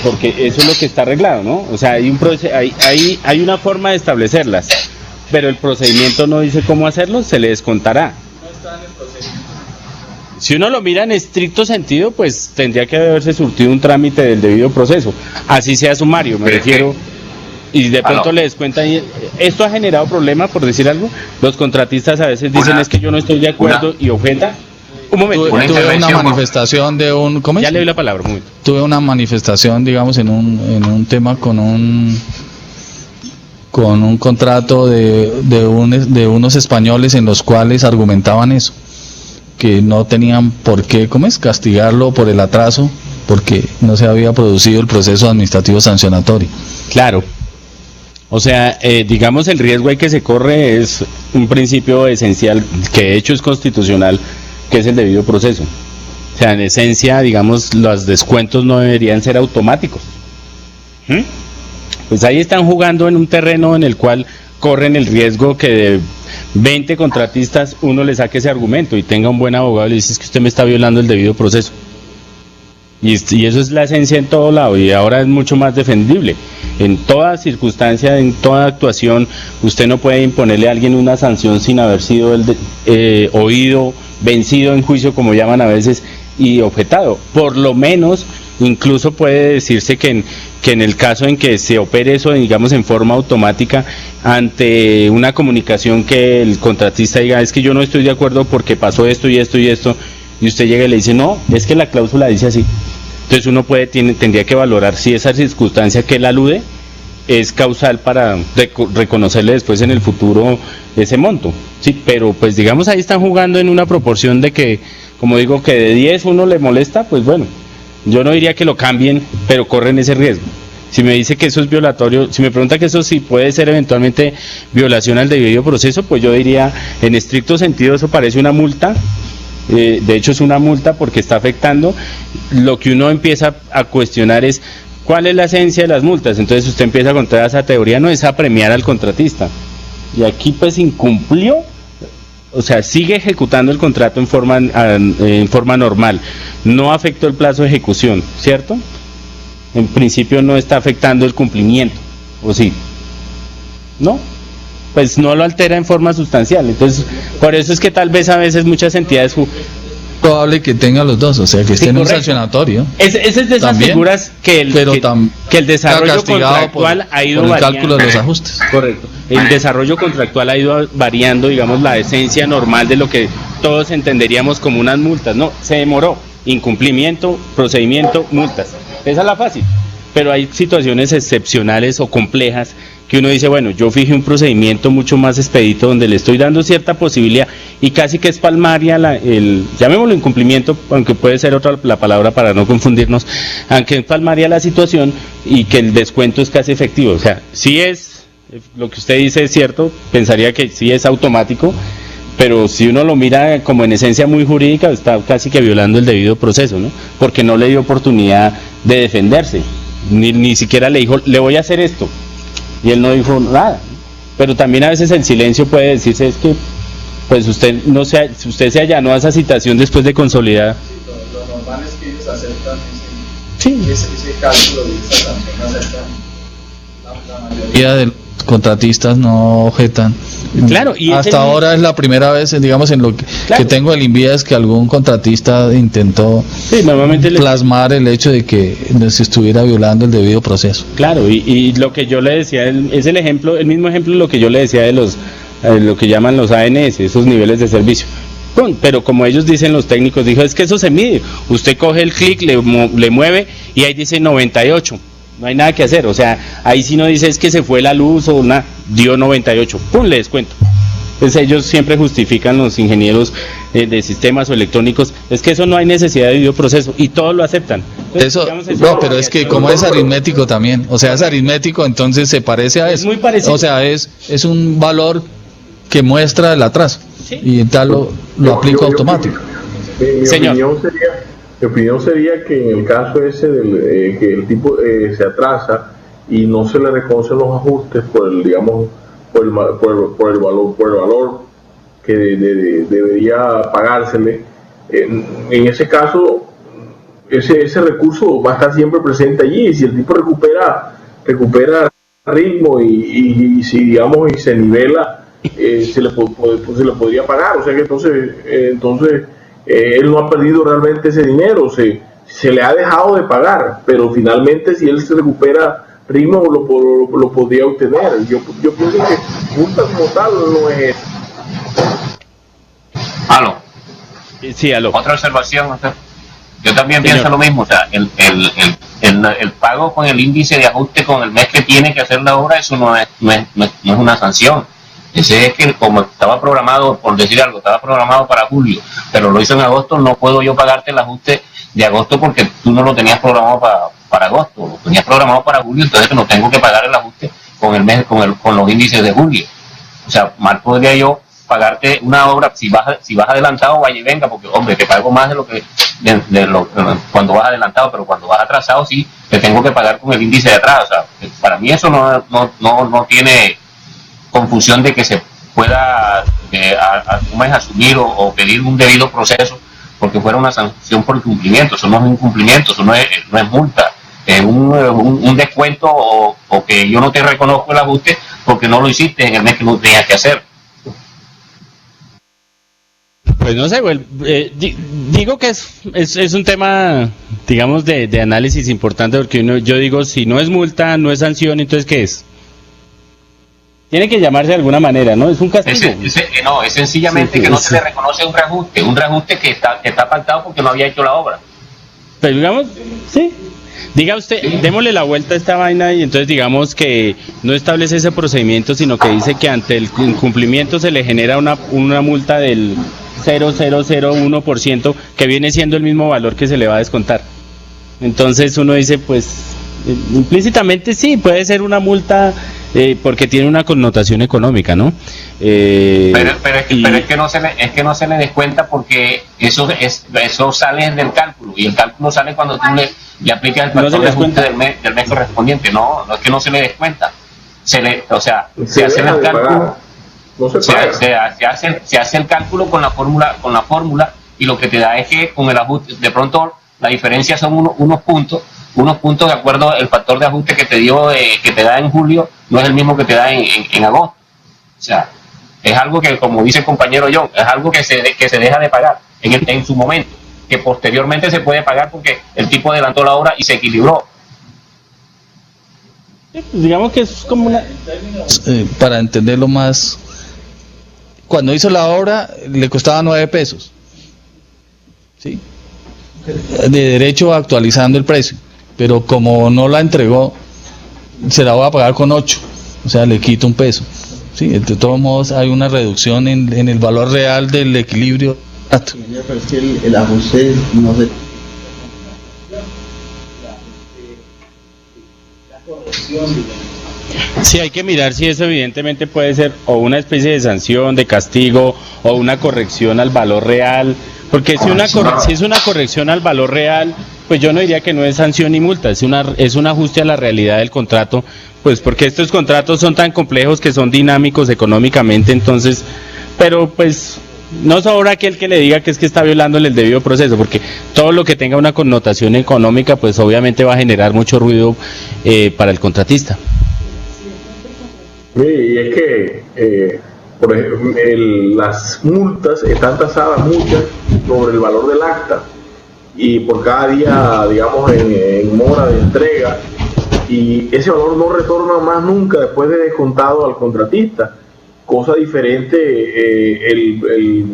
porque eso es lo que está arreglado, ¿no? O sea, hay una forma de establecerlas, pero el procedimiento no dice cómo hacerlo, se le descontará. Si uno lo mira en estricto sentido, pues tendría que haberse surtido un trámite del debido proceso, así sea sumario, me refiero. Y de pronto le descuentan. Esto ha generado problemas, por decir algo. Los contratistas a veces dicen es que yo no estoy de acuerdo y objetan. Un momento. Tuve una manifestación de un... ¿cómo es? Ya le doy la palabra, un momento. Tuve una manifestación, digamos, en un tema con un contrato de unos españoles en los cuales argumentaban eso, que no tenían por qué, ¿cómo es?, castigarlo por el atraso, porque no se había producido el proceso administrativo sancionatorio. Claro. O sea, digamos, el riesgo que se corre es un principio esencial, que de hecho es constitucional, que es el debido proceso. O sea, en esencia, digamos, los descuentos no deberían ser automáticos. Pues ahí están jugando en un terreno en el cual corren el riesgo que de 20 contratistas uno le saque ese argumento y tenga un buen abogado y le dice: es que usted me está violando el debido proceso. Y eso es la esencia en todo lado, y ahora es mucho más defendible. En toda circunstancia, en toda actuación, usted no puede imponerle a alguien una sanción sin haber sido oído, vencido en juicio, como llaman a veces, y objetado. Por lo menos, incluso puede decirse que en el caso en que se opere eso, digamos, en forma automática, ante una comunicación que el contratista diga: es que yo no estoy de acuerdo porque pasó esto y esto y esto, y usted llega y le dice: no, es que la cláusula dice así. Entonces uno tendría que valorar si esa circunstancia que él alude es causal para reconocerle después en el futuro ese monto. Sí, pero pues digamos, ahí están jugando en una proporción de que, como digo, que de 10 uno le molesta, pues bueno, yo no diría que lo cambien, pero corren ese riesgo. Si me dice que eso es violatorio, si me pregunta que eso sí puede ser eventualmente violación al debido proceso, pues yo diría, en estricto sentido, eso parece una multa. De hecho es una multa porque está afectando. Lo que uno empieza a cuestionar es cuál es la esencia de las multas. Entonces usted empieza con toda esa teoría, no es a premiar al contratista, y aquí pues incumplió, o sea, sigue ejecutando el contrato en forma normal, no afectó el plazo de ejecución, ¿cierto? En principio no está afectando el cumplimiento, ¿o sí? ¿No? Pues no lo altera en forma sustancial. Entonces, por eso es que tal vez a veces muchas entidades... Probable que tenga los dos, o sea, que esté en un sancionatorio. Esa es de esas figuras que el desarrollo contractual ha ido variando. El cálculo de los ajustes. Correcto. El desarrollo contractual ha ido variando, digamos, la esencia normal de lo que todos entenderíamos como unas multas. No, se demoró. Incumplimiento, procedimiento, multas. Esa es la fácil. Pero hay situaciones excepcionales o complejas que uno dice: bueno, yo fijé un procedimiento mucho más expedito donde le estoy dando cierta posibilidad, y casi que es palmaria llamémoslo incumplimiento, aunque puede ser otra la palabra para no confundirnos, aunque es palmaria la situación, y que el descuento es casi efectivo. O sea, sí es, lo que usted dice es cierto, pensaría que sí es automático, pero si uno lo mira como en esencia muy jurídica, está casi que violando el debido proceso, ¿no? Porque no le dio oportunidad de defenderse, ni siquiera le dijo: le voy a hacer esto, y él no dijo nada. Pero también a veces el silencio puede decirse: es que pues usted se allanó a esa citación después de consolidar. Sí, lo normal es que ellos aceptan ese cálculo de esa sanción, aceptan la mayoría de los contratistas no objetan. Claro, y hasta ahora es la primera vez, digamos, en lo que tengo el INVIA, es que algún contratista intentó plasmar el hecho de que se estuviera violando el debido proceso. Claro, y lo que yo le decía es el mismo ejemplo de lo que yo le decía de lo que llaman los ANS, esos niveles de servicio. Pero como ellos dicen, los técnicos, dijo: es que eso se mide, usted coge el clic, le mueve y ahí dice 98. No hay nada que hacer, o sea, ahí sí no dice es que se fue la luz o nada, dio 98, ¡pum!, le descuento. Entonces ellos siempre justifican, los ingenieros de sistemas o electrónicos, es que eso no hay necesidad de debido proceso, y todos lo aceptan. Entonces, pero es que como es aritmético también, o sea, es aritmético, entonces se parece a eso. Es muy parecido. O sea, es un valor que muestra el atraso, ¿sí? Y tal lo aplico automático. Mi opinión sería que en el caso ese que el tipo se atrasa y no se le reconocen los ajustes por el valor que debería pagársele, en ese caso ese recurso va a estar siempre presente allí, y si el tipo recupera ritmo y si digamos y se nivela, se le podría pagar. O sea que entonces él no ha perdido realmente ese dinero, se le ha dejado de pagar, pero finalmente si él se recupera ritmo lo podría obtener. Yo pienso que multa como tal no es eso. Aló. Sí, aló. Otra observación, o sea, yo también Señor. pienso lo mismo, o sea, el pago con el índice de ajuste con el mes que tiene que hacer la obra, eso no es una sanción. Ese es que como estaba programado, por decir algo, estaba programado para julio, pero lo hizo en agosto, no puedo yo pagarte el ajuste de agosto porque tú no lo tenías programado para agosto, lo tenías programado para julio, entonces no tengo que pagar el ajuste con el mes, con los índices de julio. O sea, mal podría yo pagarte una obra si vas adelantado, vaya y venga, porque hombre, te pago más de lo que cuando vas adelantado, pero cuando vas atrasado sí te tengo que pagar con el índice de atrás. O sea, para mí eso no tiene confusión de que se pueda asumir o pedir un debido proceso porque fuera una sanción por incumplimiento. Eso no es incumplimiento, eso no es multa, es un descuento o que yo no te reconozco el ajuste porque no lo hiciste en el mes que no tenías que hacer. Pues no sé, digo que es un tema, digamos, de análisis importante porque yo digo, si no es multa, no es sanción, entonces ¿qué es? Tiene que llamarse de alguna manera, ¿no? Es un castigo. No, es sencillamente Sí, que no sí. se le reconoce un reajuste que está pactado porque no había hecho la obra. Pero digamos, sí. Diga usted, démosle la vuelta a esta vaina y entonces digamos que no establece ese procedimiento, sino que dice que ante el incumplimiento se le genera una multa del 0,001% que viene siendo el mismo valor que se le va a descontar. Entonces uno dice, pues, implícitamente sí, puede ser una multa porque tiene una connotación económica, ¿no? Pero es que no se le descuenta porque eso sale del cálculo y el cálculo sale cuando tú le aplicas el factor de ajuste del mes correspondiente. No es que no se le descuenta. Se hace el cálculo. Se hace el cálculo con la fórmula y lo que te da es que con el ajuste, de pronto la diferencia son unos puntos de acuerdo al factor de ajuste que te dio, que te da en julio, no es el mismo que te da en agosto. O sea, es algo que, como dice el compañero John, es algo que se deja de pagar en su momento, que posteriormente se puede pagar porque el tipo adelantó la obra y se equilibró. Digamos que es como una... Para entenderlo más, cuando hizo la obra le costaba 9 pesos, ¿sí? De derecho actualizando el precio, pero como no la entregó, se la voy a pagar con 8, o sea, le quito un peso. Sí, de todos modos hay una reducción en el valor real del equilibrio. Pero es que el ajuste no se... Sí, hay que mirar si eso evidentemente puede ser o una especie de sanción, de castigo o una corrección al valor real, porque si es una corrección al valor real, pues yo no diría que no es sanción ni multa, es un ajuste a la realidad del contrato, pues porque estos contratos son tan complejos que son dinámicos económicamente, entonces, pero pues no sobra aquel que le diga que es que está violándole el debido proceso, porque todo lo que tenga una connotación económica, pues obviamente va a generar mucho ruido para el contratista. Sí, y es que, por ejemplo, las multas están tasadas muchas sobre el valor del acta y por cada día, digamos, en mora de entrega, y ese valor no retorna más nunca después de descontado al contratista. Cosa diferente,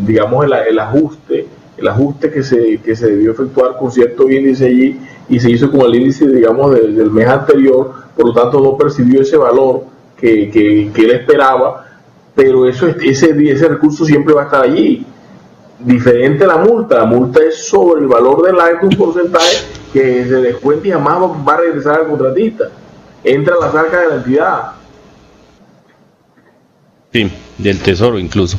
digamos, el ajuste que se debió efectuar con cierto índice allí y se hizo con el índice, digamos, del mes anterior, por lo tanto no percibió ese valor que él esperaba, pero ese recurso siempre va a estar allí. Diferente a la multa es sobre el valor del acta, un porcentaje que se descuenta y jamás va a regresar al contratista, entra a las arcas de la entidad. Sí, del tesoro incluso.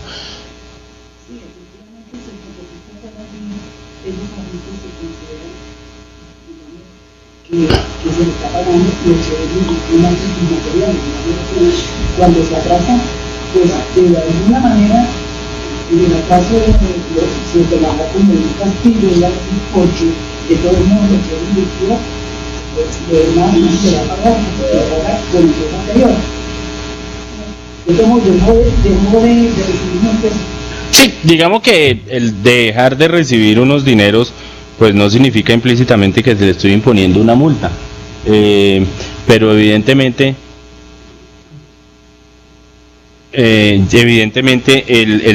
Que se le está pagando lo que es un artículo material. Cuando se atrasa, pues de alguna manera, en el caso de se trabaja como un castigo, porque de todos modos lo que es invirtió, de más no se va a pagar, se paga con el peso anterior. Dejó de recibir un peso. Sí, digamos que el dejar de recibir unos dineros pues no significa implícitamente que se le estoy imponiendo una multa, pero evidentemente el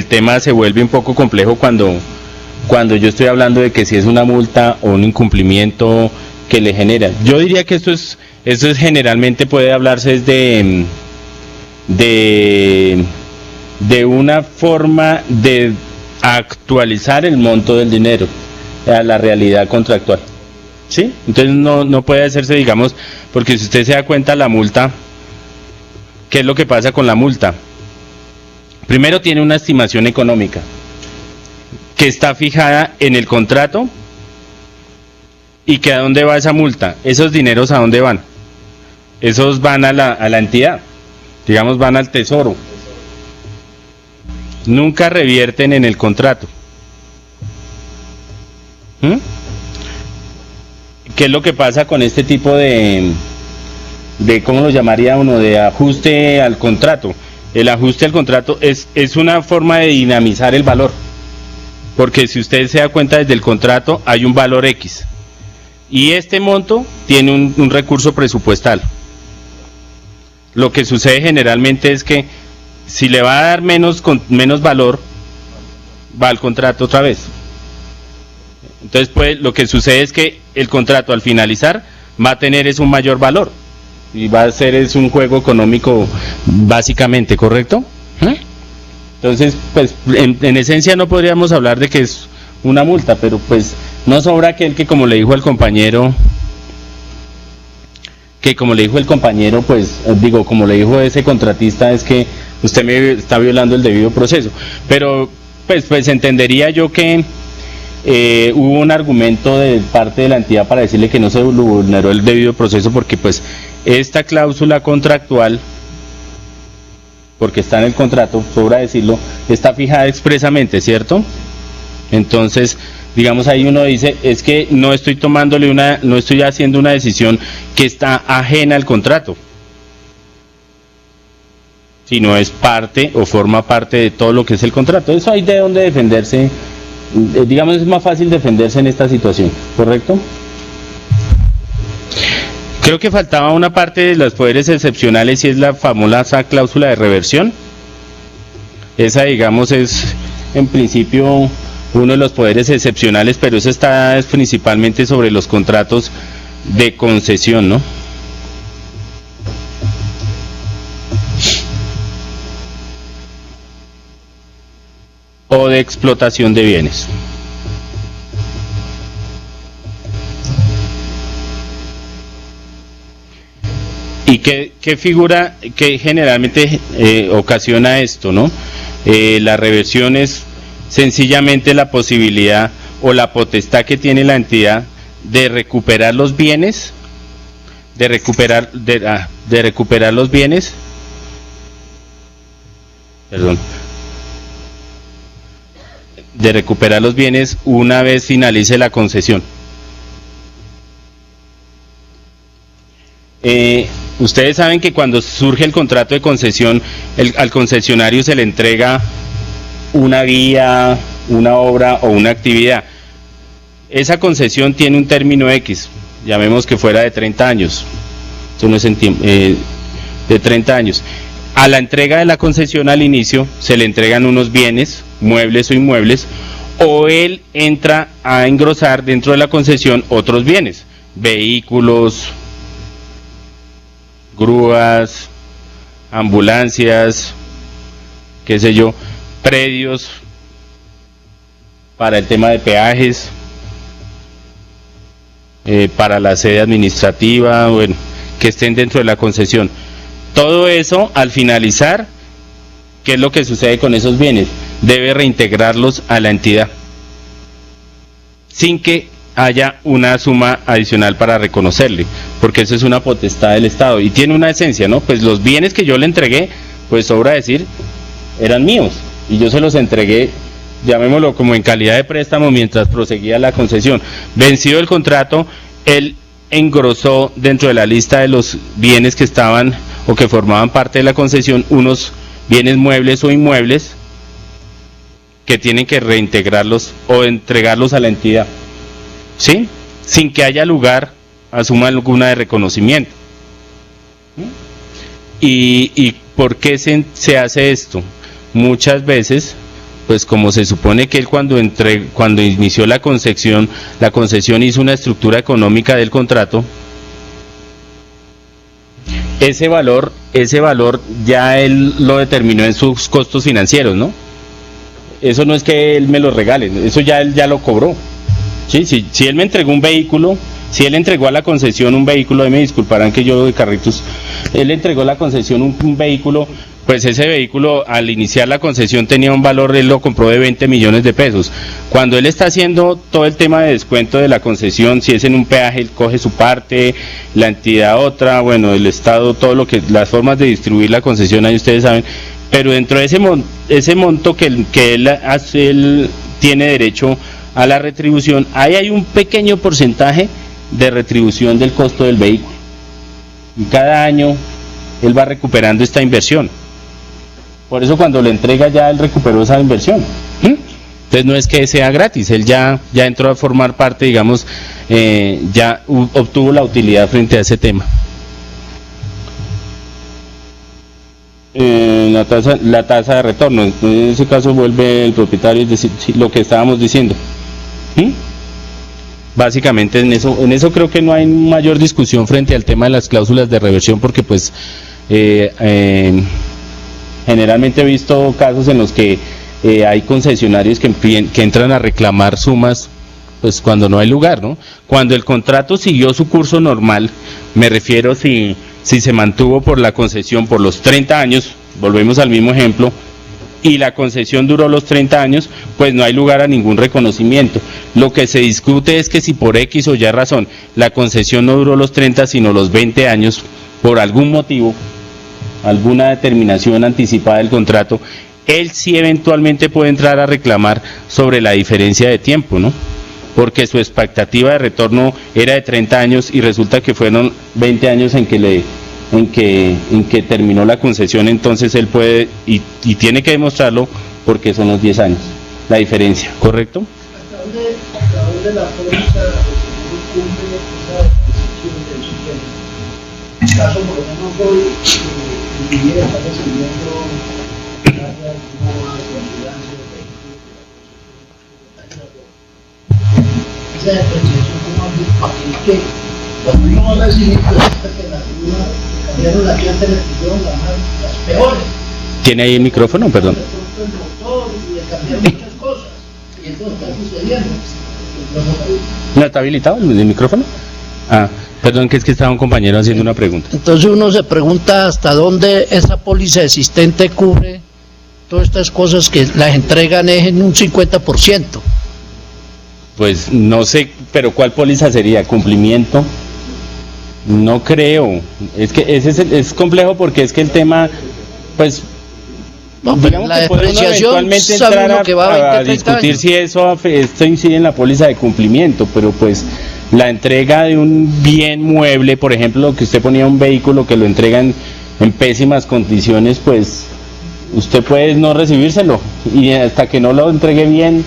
tema se vuelve un poco complejo cuando cuando yo estoy hablando de que si es una multa o un incumplimiento que le genera. Yo diría que esto es generalmente puede hablarse de una forma de actualizar el monto del dinero a la realidad contractual. ¿Sí? Entonces no puede hacerse, digamos, porque si usted se da cuenta la multa, ¿qué es lo que pasa con la multa? Primero tiene una estimación económica que está fijada en el contrato y que a dónde va esa multa. Esos dineros a dónde van. Esos van a la entidad, digamos van al tesoro. Nunca revierten en el contrato. ¿Qué es lo que pasa con este tipo de cómo lo llamaría uno, de ajuste al contrato? El ajuste al contrato es una forma de dinamizar el valor, porque si usted se da cuenta, desde el contrato hay un valor X y este monto tiene un recurso presupuestal. Lo que sucede generalmente es que si le va a dar menos valor, va al contrato otra vez. Entonces, pues, lo que sucede es que el contrato al finalizar va a tener un mayor valor y va a ser un juego económico básicamente, ¿correcto? Entonces, pues, en esencia no podríamos hablar de que es una multa, pero pues no sobra aquel que, como le dijo el compañero, pues, como le dijo ese contratista, es que usted me está violando el debido proceso. Pero, pues entendería yo que hubo un argumento de parte de la entidad para decirle que no se vulneró el debido proceso, porque pues esta cláusula contractual, porque está en el contrato, sobra decirlo, está fijada expresamente, ¿cierto? Entonces, digamos, ahí uno dice, es que no estoy haciendo una decisión que está ajena al contrato, sino es parte o forma parte de todo lo que es el contrato. Eso hay de dónde defenderse, digamos, es más fácil defenderse en esta situación, ¿correcto? Creo que faltaba una parte de los poderes excepcionales y es la famosa cláusula de reversión. Esa, digamos, es en principio uno de los poderes excepcionales, pero eso está principalmente sobre los contratos de concesión, ¿no? O de explotación de bienes. ¿Y qué figura que generalmente ocasiona esto, no? La reversión es sencillamente la posibilidad o la potestad que tiene la entidad de recuperar los bienes, de recuperar los bienes, de recuperar los bienes una vez finalice la concesión. Ustedes saben que cuando surge el contrato de concesión, al concesionario se le entrega una vía, una obra o una actividad. Esa concesión tiene un término X, llamemos que fuera de 30 años. Eso no es de 30 años. A la entrega de la concesión al inicio se le entregan unos bienes, muebles o inmuebles, o él entra a engrosar dentro de la concesión otros bienes, vehículos, grúas, ambulancias, qué sé yo, predios para el tema de peajes, para la sede administrativa, bueno, que estén dentro de la concesión. Todo eso, al finalizar, ¿qué es lo que sucede con esos bienes? Debe reintegrarlos a la entidad, sin que haya una suma adicional para reconocerle, porque eso es una potestad del Estado y tiene una esencia, ¿no? Pues los bienes que yo le entregué, pues sobra decir, eran míos y yo se los entregué, llamémoslo como en calidad de préstamo, mientras proseguía la concesión. Vencido el contrato, él engrosó dentro de la lista de los bienes que estaban o que formaban parte de la concesión unos bienes muebles o inmuebles que tienen que reintegrarlos o entregarlos a la entidad, ¿sí? Sin que haya lugar a suma alguna de reconocimiento. ¿Y por qué se hace esto? Muchas veces, pues como se supone que él cuando inició la concesión hizo una estructura económica del contrato, ese valor ya él lo determinó en sus costos financieros, ¿no? Eso no es que él me lo regale, eso ya él ya lo cobró. Sí, si él me entregó un vehículo, si él entregó a la concesión un vehículo, me disculparán que yo de carritos, él entregó a la concesión un vehículo, pues ese vehículo al iniciar la concesión tenía un valor, él lo compró de 20 millones de pesos. Cuando él está haciendo todo el tema de descuento de la concesión, si es en un peaje, él coge su parte, la entidad otra, bueno, el Estado, todo lo que, las formas de distribuir la concesión, ahí ustedes saben, pero dentro de ese monto que él hace, él tiene derecho a la retribución, ahí hay un pequeño porcentaje de retribución del costo del vehículo. Y cada año él va recuperando esta inversión. Por eso cuando le entrega ya él recuperó esa inversión. Entonces no es que sea gratis, él ya entró a formar parte, digamos, ya obtuvo la utilidad frente a ese tema. La tasa de retorno, en ese caso vuelve el propietario, es decir, lo que estábamos diciendo. Básicamente en eso creo que no hay mayor discusión frente al tema de las cláusulas de reversión, porque pues generalmente he visto casos en los que hay concesionarios que entran a reclamar sumas pues cuando no hay lugar, ¿no? Cuando el contrato siguió su curso normal, me refiero si se mantuvo por la concesión por los 30 años, volvemos al mismo ejemplo, y la concesión duró los 30 años, pues no hay lugar a ningún reconocimiento. Lo que se discute es que si por X o Y razón la concesión no duró los 30 sino los 20 años, por algún motivo, alguna determinación anticipada del contrato, él sí eventualmente puede entrar a reclamar sobre la diferencia de tiempo, ¿no? Porque su expectativa de retorno era de 30 años y resulta que fueron 20 años en que terminó la concesión, entonces él puede y tiene que demostrarlo porque son los 10 años, la diferencia, ¿correcto? ¿Hasta dónde la póliza cumple esa decisión del sistema? En caso, por ejemplo, hoy viviera está recibiendo gracias a ambulancia de vehículos esa depreciación como aquí que cuando uno va a recibir resulta que la cambiaron la llanta, le pusieron las peores. ¿Tiene ahí el micrófono? Perdón. El motor y le cambiaron muchas cosas y entonces está sucediendo. ¿No está habilitado el micrófono? Perdón, que es que estaba un compañero haciendo una pregunta. Entonces uno se pregunta hasta dónde esa póliza existente cubre todas estas cosas que las entregan es en un 50%. Pues no sé, pero ¿cuál póliza sería? ¿Cumplimiento? No creo. Es que es complejo porque es que el tema, pues, no, digamos la que puede uno eventualmente entrar a discutir si esto incide en la póliza de cumplimiento, pero pues la entrega de un bien mueble, por ejemplo, que usted ponía un vehículo que lo entregan en pésimas condiciones, pues usted puede no recibírselo y hasta que no lo entregue bien,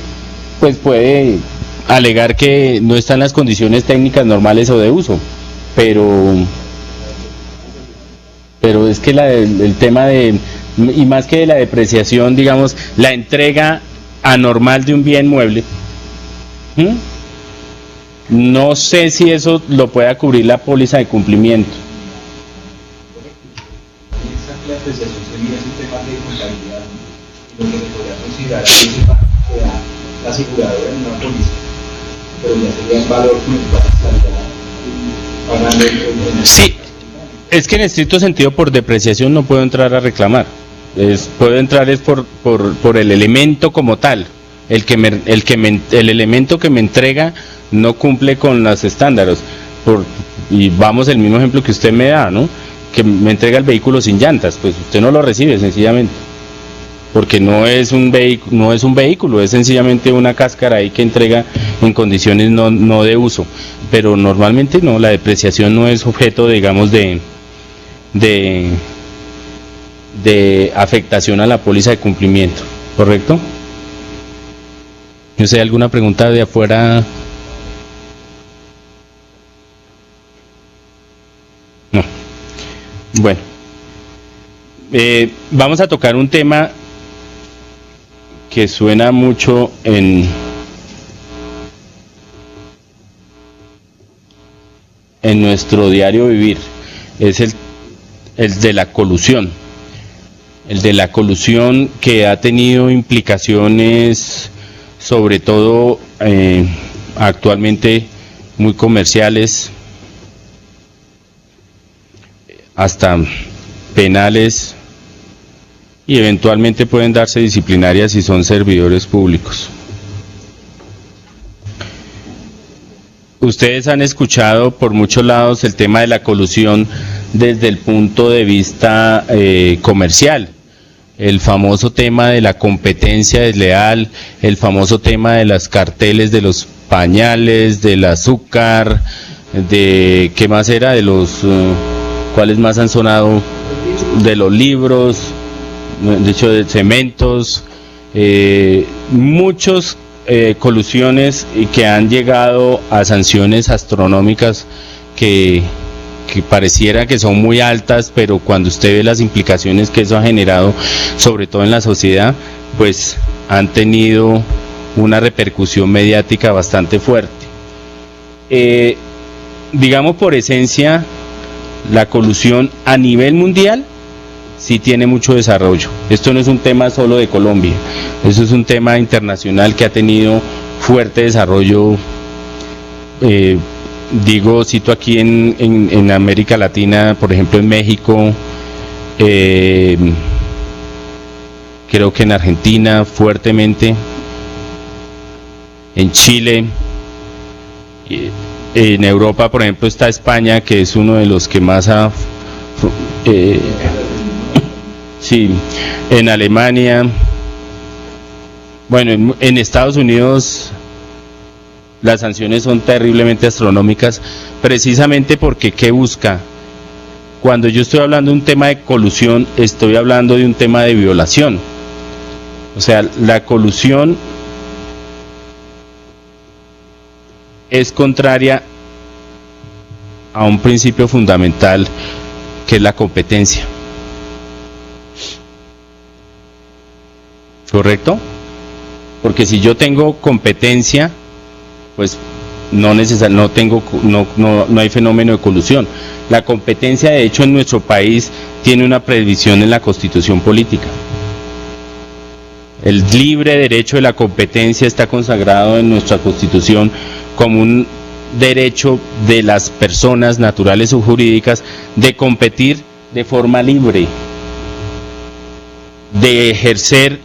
pues puede alegar que no están las condiciones técnicas normales o de uso, pero es que el tema de, y más que de la depreciación, digamos, la entrega anormal de un bien mueble, no sé si eso lo pueda cubrir la póliza de cumplimiento. La depreciación sería un tema de contabilidad, lo que se podría considerar es el pago que da la aseguradora en una póliza, pero ya sería el valor que nos va a estar pagando. Sí, es que en estricto sentido por depreciación no puedo entrar a reclamar, puedo entrar es por el elemento como tal, el elemento que me entrega no cumple con los estándares, y vamos el mismo ejemplo que usted me da, ¿no? Que me entrega el vehículo sin llantas, pues usted no lo recibe sencillamente, porque no es un vehículo, es sencillamente una cáscara ahí que entrega en condiciones no de uso, pero normalmente no, la depreciación no es objeto, digamos, de afectación a la póliza de cumplimiento, ¿correcto? No sé, ¿alguna pregunta de afuera? No. Bueno, vamos a tocar un tema que suena mucho en nuestro diario vivir, es el de la colusión. El de la colusión, que ha tenido implicaciones sobre todo actualmente muy comerciales, hasta penales, y eventualmente pueden darse disciplinarias si son servidores públicos. Ustedes han escuchado por muchos lados el tema de la colusión desde el punto de vista comercial, el famoso tema de la competencia desleal, el famoso tema de los carteles de los pañales, del azúcar, de ¿qué más era? De los ¿cuáles más han sonado? De los libros, de hecho de cementos, muchos colusiones y que han llegado a sanciones astronómicas que pareciera que son muy altas, pero cuando usted ve las implicaciones que eso ha generado, sobre todo en la sociedad, pues han tenido una repercusión mediática bastante fuerte. Digamos, por esencia, la colusión a nivel mundial sí tiene mucho desarrollo. Esto no es un tema solo de Colombia, eso es un tema internacional que ha tenido fuerte desarrollo. Cito aquí en América Latina, por ejemplo en México, creo que en Argentina fuertemente, en Chile, en Europa, por ejemplo, está España, que es uno de los que más ha... sí, en Alemania, bueno, en Estados Unidos las sanciones son terriblemente astronómicas, precisamente porque ¿qué busca? Cuando yo estoy hablando de un tema de colusión, estoy hablando de un tema de violación. O sea, la colusión es contraria a un principio fundamental, que es la competencia. ¿Correcto? Porque si yo tengo competencia, pues no hay fenómeno de colusión. La competencia, de hecho, en nuestro país tiene una previsión en la Constitución política. El libre derecho de la competencia está consagrado en nuestra Constitución como un derecho de las personas naturales o jurídicas de competir de forma libre, de ejercer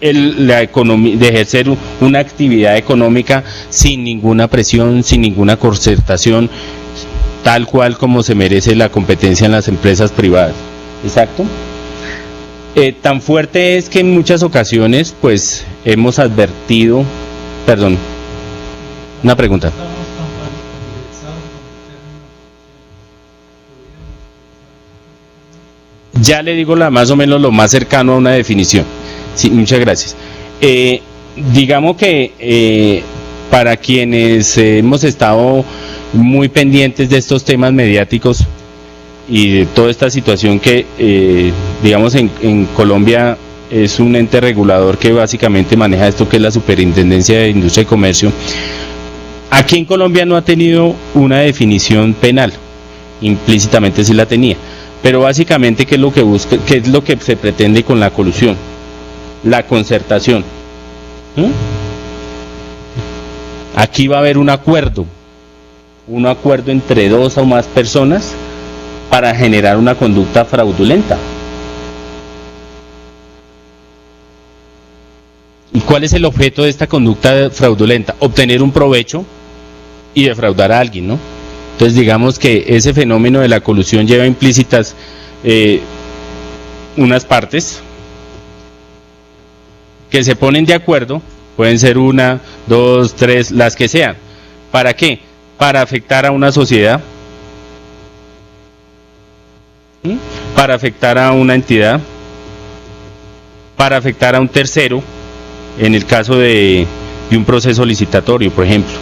de ejercer una actividad económica sin ninguna presión, sin ninguna concertación, tal cual como se merece la competencia en las empresas privadas. Exacto. Tan fuerte es que en muchas ocasiones pues hemos advertido, perdón, una pregunta. Ya le digo más o menos lo más cercano a una definición. Sí, muchas gracias. Digamos que para quienes hemos estado muy pendientes de estos temas mediáticos y de toda esta situación que, digamos, en Colombia es un ente regulador que básicamente maneja esto que es la Superintendencia de Industria y Comercio, aquí en Colombia no ha tenido una definición penal, implícitamente sí la tenía, pero básicamente ¿qué es lo que busca, qué es lo que se pretende con la colusión? La concertación. Aquí va a haber un acuerdo entre dos o más personas para generar una conducta fraudulenta. ¿Y cuál es el objeto de esta conducta fraudulenta? Obtener un provecho y defraudar a alguien, ¿no? Entonces digamos que ese fenómeno de la colusión lleva implícitas unas partes que se ponen de acuerdo, pueden ser una, dos, tres, las que sean. ¿Para qué? Para afectar a una sociedad, para afectar a una entidad, para afectar a un tercero, en el caso de un proceso licitatorio, por ejemplo.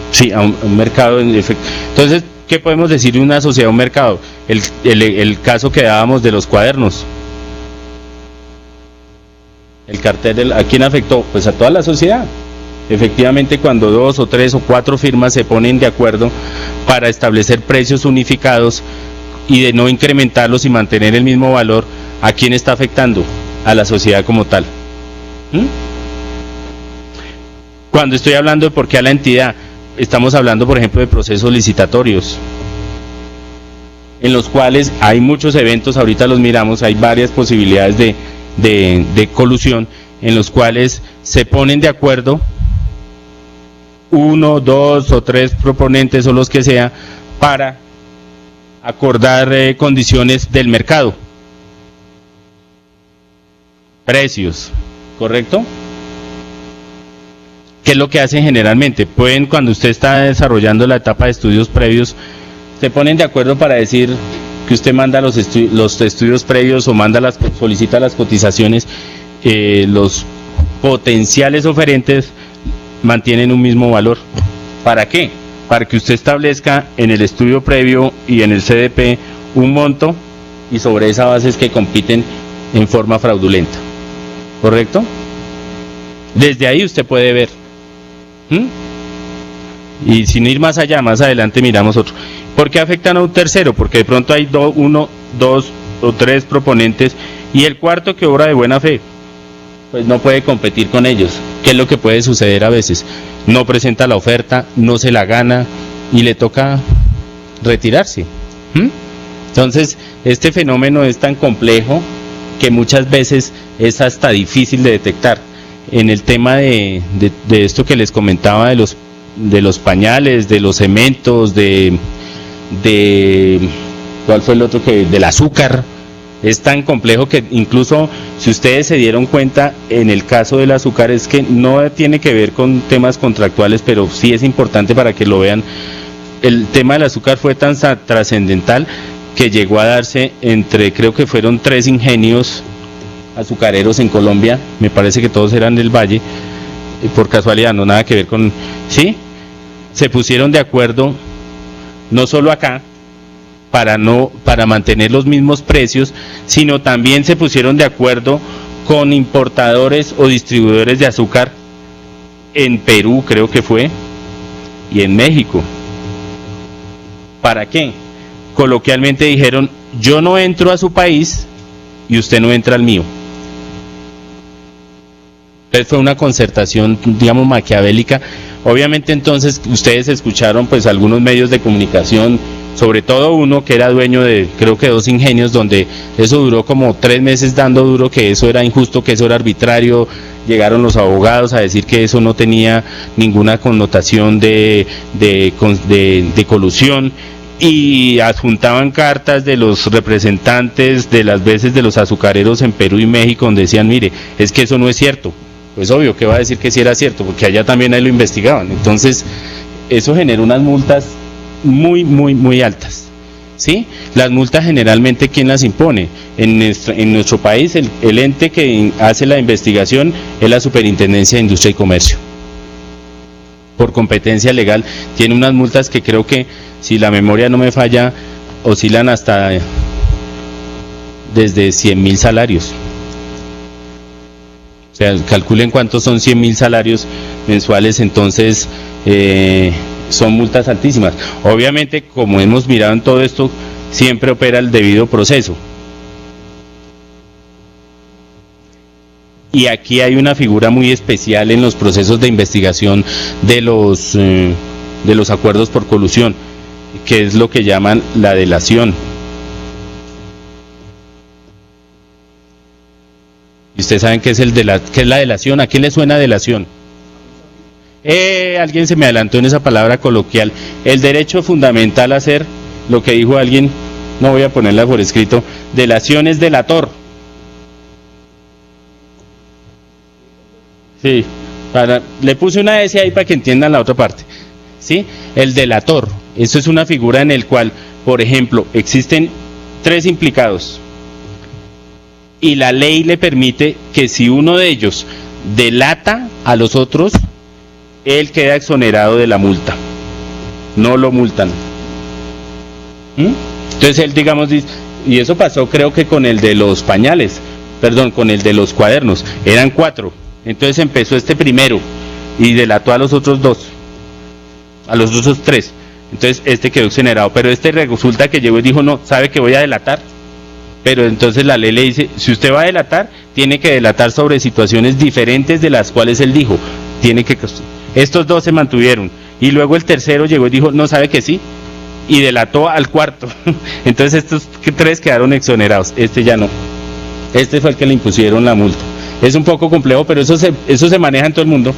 Sí, a un mercado en efecto. Entonces, ¿qué podemos decir de una sociedad, un mercado? El caso que dábamos de los cuadernos. El cartel, ¿a quién afectó? Pues a toda la sociedad. Efectivamente, cuando 2 o 3 o 4 firmas se ponen de acuerdo para establecer precios unificados y de no incrementarlos y mantener el mismo valor, ¿a quién está afectando? A la sociedad como tal. Cuando estoy hablando de por qué a la entidad, estamos hablando, por ejemplo, de procesos licitatorios, en los cuales hay muchos eventos, ahorita los miramos, hay varias posibilidades de colusión, en los cuales se ponen de acuerdo 1, 2 o 3 proponentes o los que sea para acordar condiciones del mercado, precios, ¿correcto? ¿Qué es lo que hacen generalmente? Pueden, cuando usted está desarrollando la etapa de estudios previos, se ponen de acuerdo para decir que usted manda los estudios previos o solicita las cotizaciones, los potenciales oferentes mantienen un mismo valor. ¿Para qué? Para que usted establezca en el estudio previo y en el CDP un monto y sobre esa base es que compiten en forma fraudulenta. ¿Correcto? Desde ahí usted puede ver. Y sin ir más allá, más adelante miramos otro. ¿Por qué afectan a un tercero? Porque de pronto hay 1, 2 o 3 proponentes y el cuarto que obra de buena fe, pues no puede competir con ellos. ¿Qué es lo que puede suceder a veces? No presenta la oferta, no se la gana y le toca retirarse. Entonces, este fenómeno es tan complejo que muchas veces es hasta difícil de detectar. En el tema de esto que les comentaba de los pañales, de los cementos, de ¿cuál fue el otro? Del azúcar. Es tan complejo que incluso si ustedes se dieron cuenta en el caso del azúcar es que no tiene que ver con temas contractuales, pero sí es importante para que lo vean. El tema del azúcar fue tan trascendental que llegó a darse creo que fueron 3 ingenios azucareros en Colombia, me parece que todos eran del Valle, por casualidad, no nada que ver con... ¿Sí? Se pusieron de acuerdo, no solo acá, para mantener los mismos precios, sino también se pusieron de acuerdo con importadores o distribuidores de azúcar en Perú, creo que fue, y en México. ¿Para qué? Coloquialmente dijeron, yo no entro a su país y usted no entra al mío. Entonces fue una concertación, digamos, maquiavélica. Obviamente entonces ustedes escucharon pues algunos medios de comunicación, sobre todo uno que era dueño de creo que 2 ingenios, donde eso duró como 3 meses dando duro, que eso era injusto, que eso era arbitrario. Llegaron los abogados a decir que eso no tenía ninguna connotación de colusión, y adjuntaban cartas de los representantes de las veces de los azucareros en Perú y México, donde decían, mire, es que eso no es cierto. Pues obvio que va a decir que sí era cierto, porque allá también ahí lo investigaban. Entonces eso generó unas multas muy, muy, muy altas, ¿sí? Las multas generalmente, ¿quién las impone? En nuestro país el ente que hace la investigación es la Superintendencia de Industria y Comercio. Por competencia legal tiene unas multas que creo que, si la memoria no me falla, oscilan hasta desde 100.000 salarios. O sea, calculen cuántos son 100.000 salarios mensuales, entonces son multas altísimas. Obviamente, como hemos mirado en todo esto, siempre opera el debido proceso. Y aquí hay una figura muy especial en los procesos de investigación de los acuerdos por colusión, que es lo que llaman la delación. Y ustedes saben qué es qué es la delación. ¿A quién le suena delación? Alguien se me adelantó en esa palabra coloquial. El derecho fundamental a hacer lo que dijo alguien, no voy a ponerla por escrito, delación es delator. Sí, le puse una S ahí para que entiendan la otra parte. ¿Sí? El delator, eso es una figura en el cual, por ejemplo, existen 3 implicados y la ley le permite que si uno de ellos delata a los otros, él queda exonerado de la multa, no lo multan. Entonces él, digamos, y eso pasó creo que con el de los pañales. con el de los cuadernos, eran 4. Entonces empezó este primero y delató a los otros 2, a los otros 3. Entonces este quedó exonerado, pero este resulta que llegó y dijo, no, ¿sabe que voy a delatar? Pero entonces la ley le dice, si usted va a delatar, tiene que delatar sobre situaciones diferentes de las cuales él dijo. Estos 2 se mantuvieron, y luego el tercero llegó y dijo, no, ¿sabe que sí? Y delató al cuarto. Entonces estos 3 quedaron exonerados, este ya no. Este fue el que le impusieron la multa. Es un poco complejo, pero eso se maneja en todo el mundo.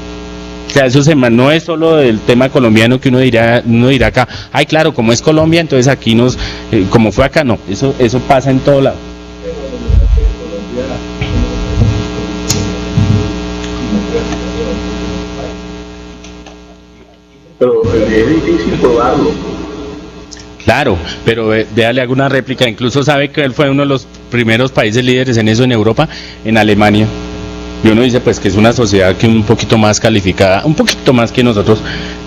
O sea, no es solo del tema colombiano que uno dirá acá, ay claro, como es Colombia, entonces aquí como fue acá, no, eso pasa en todo lado. Pero es difícil probarlo. Claro, pero déjale alguna réplica, incluso sabe que él fue uno de los primeros países líderes en eso en Europa, en Alemania. Y uno dice pues que es una sociedad que un poquito más calificada, un poquito más que nosotros,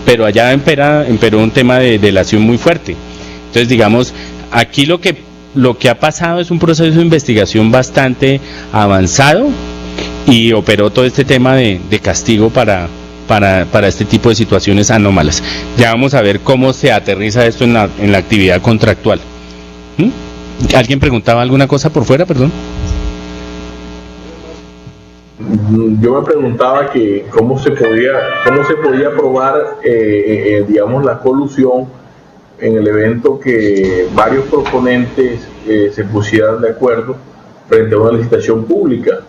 pero allá imperó un tema de delación muy fuerte. Entonces digamos, aquí lo que ha pasado es un proceso de investigación bastante avanzado y operó todo este tema de castigo para este tipo de situaciones anómalas. Ya vamos a ver cómo se aterriza esto en la actividad contractual. ¿Alguien preguntaba alguna cosa por fuera, perdón? Yo me preguntaba que cómo se podía probar digamos la colusión en el evento que varios proponentes se pusieran de acuerdo frente a una licitación pública.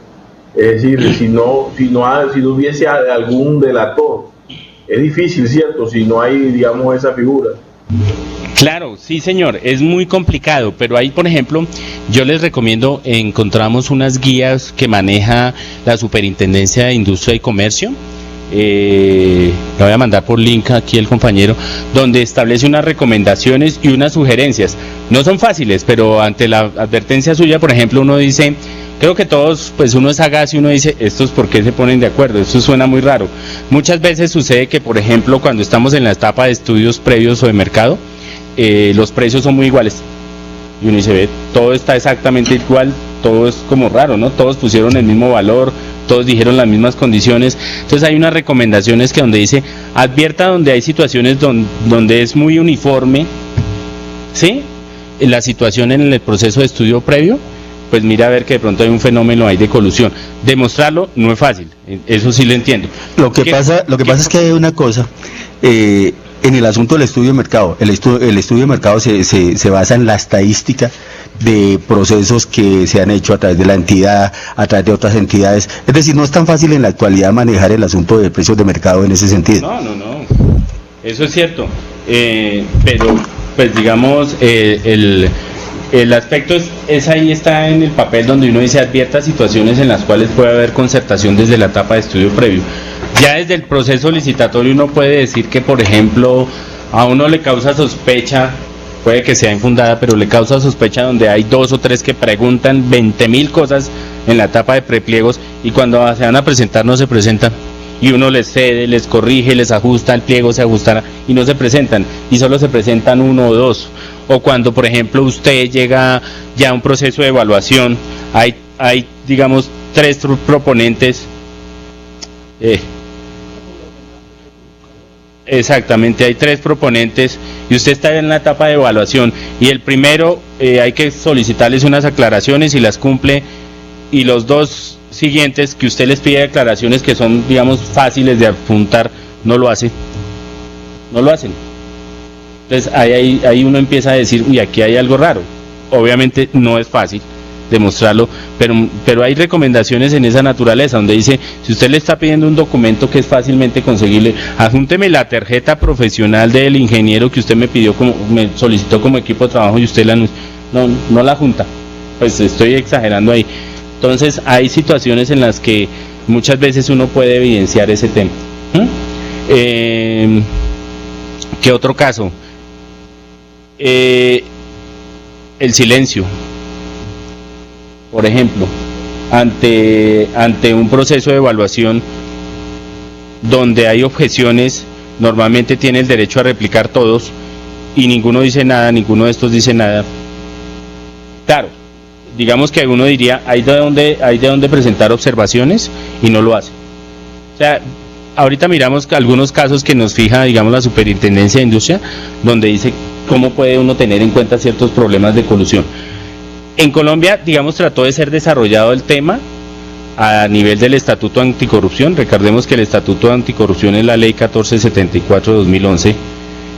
Es decir, si no hubiese algún delator, es difícil, ¿cierto? Si no hay, digamos, esa figura. Claro, sí señor, es muy complicado, pero ahí por ejemplo yo les recomiendo, encontramos unas guías que maneja la Superintendencia de Industria y Comercio, le voy a mandar por link aquí el compañero, donde establece unas recomendaciones y unas sugerencias. No son fáciles, pero ante la advertencia suya, por ejemplo, uno dice, creo que todos, pues uno es sagaz y uno dice, estos por qué se ponen de acuerdo, esto suena muy raro. Muchas veces sucede que, por ejemplo, cuando estamos en la etapa de estudios previos o de mercado, los precios son muy iguales. Y uno dice, ve, todo está exactamente igual, todo es como raro, ¿no? Todos pusieron el mismo valor, todos dijeron las mismas condiciones. Entonces hay unas recomendaciones que donde dice, advierta donde hay situaciones donde es muy uniforme, ¿sí? La situación en el proceso de estudio previo, pues mira a ver que de pronto hay un fenómeno ahí de colusión. Demostrarlo no es fácil, eso sí lo entiendo. Lo que pasa es que hay una cosa, en el asunto del estudio de mercado, el estudio de mercado se basa en la estadística de procesos que se han hecho a través de la entidad, a través de otras entidades. Es decir, no es tan fácil en la actualidad manejar el asunto de precios de mercado en ese sentido. No, eso es cierto, pero pues digamos, el aspecto es ahí está en el papel donde uno dice advierta situaciones en las cuales puede haber concertación desde la etapa de estudio previo. Ya desde el proceso licitatorio uno puede decir que, por ejemplo, a uno le causa sospecha, puede que sea infundada, pero le causa sospecha donde hay 2 o 3 que preguntan 20.000 cosas en la etapa de prepliegos y cuando se van a presentar no se presentan. Y uno les cede, les corrige, les ajusta, el pliego se ajustará y no se presentan, y solo se presentan 1 o 2. O cuando, por ejemplo, usted llega ya a un proceso de evaluación, hay digamos, 3 proponentes. Exactamente, hay 3 proponentes y usted está en la etapa de evaluación y el primero hay que solicitarles unas aclaraciones y las cumple, y los 2 siguientes que usted les pide declaraciones que son, digamos, fáciles de apuntar, no lo hacen. Entonces ahí uno empieza a decir, uy, aquí hay algo raro. Obviamente no es fácil demostrarlo, pero hay recomendaciones en esa naturaleza donde dice, si usted le está pidiendo un documento que es fácilmente conseguible, adjúnteme la tarjeta profesional del ingeniero que usted me solicitó como equipo de trabajo y usted no la junta. Pues estoy exagerando ahí. Entonces hay situaciones en las que muchas veces uno puede evidenciar ese tema. ¿Qué otro caso? El silencio. Por ejemplo, ante un proceso de evaluación donde hay objeciones, normalmente tiene el derecho a replicar todos y ninguno dice nada, ninguno de estos dice nada. Claro, digamos que uno diría, hay de dónde presentar observaciones y no lo hace. O sea, ahorita miramos algunos casos que nos fija, digamos, la Superintendencia de Industria, donde dice cómo puede uno tener en cuenta ciertos problemas de colusión. En Colombia, digamos, trató de ser desarrollado el tema a nivel del Estatuto Anticorrupción. Recordemos que el Estatuto Anticorrupción es la Ley 1474 de 2011,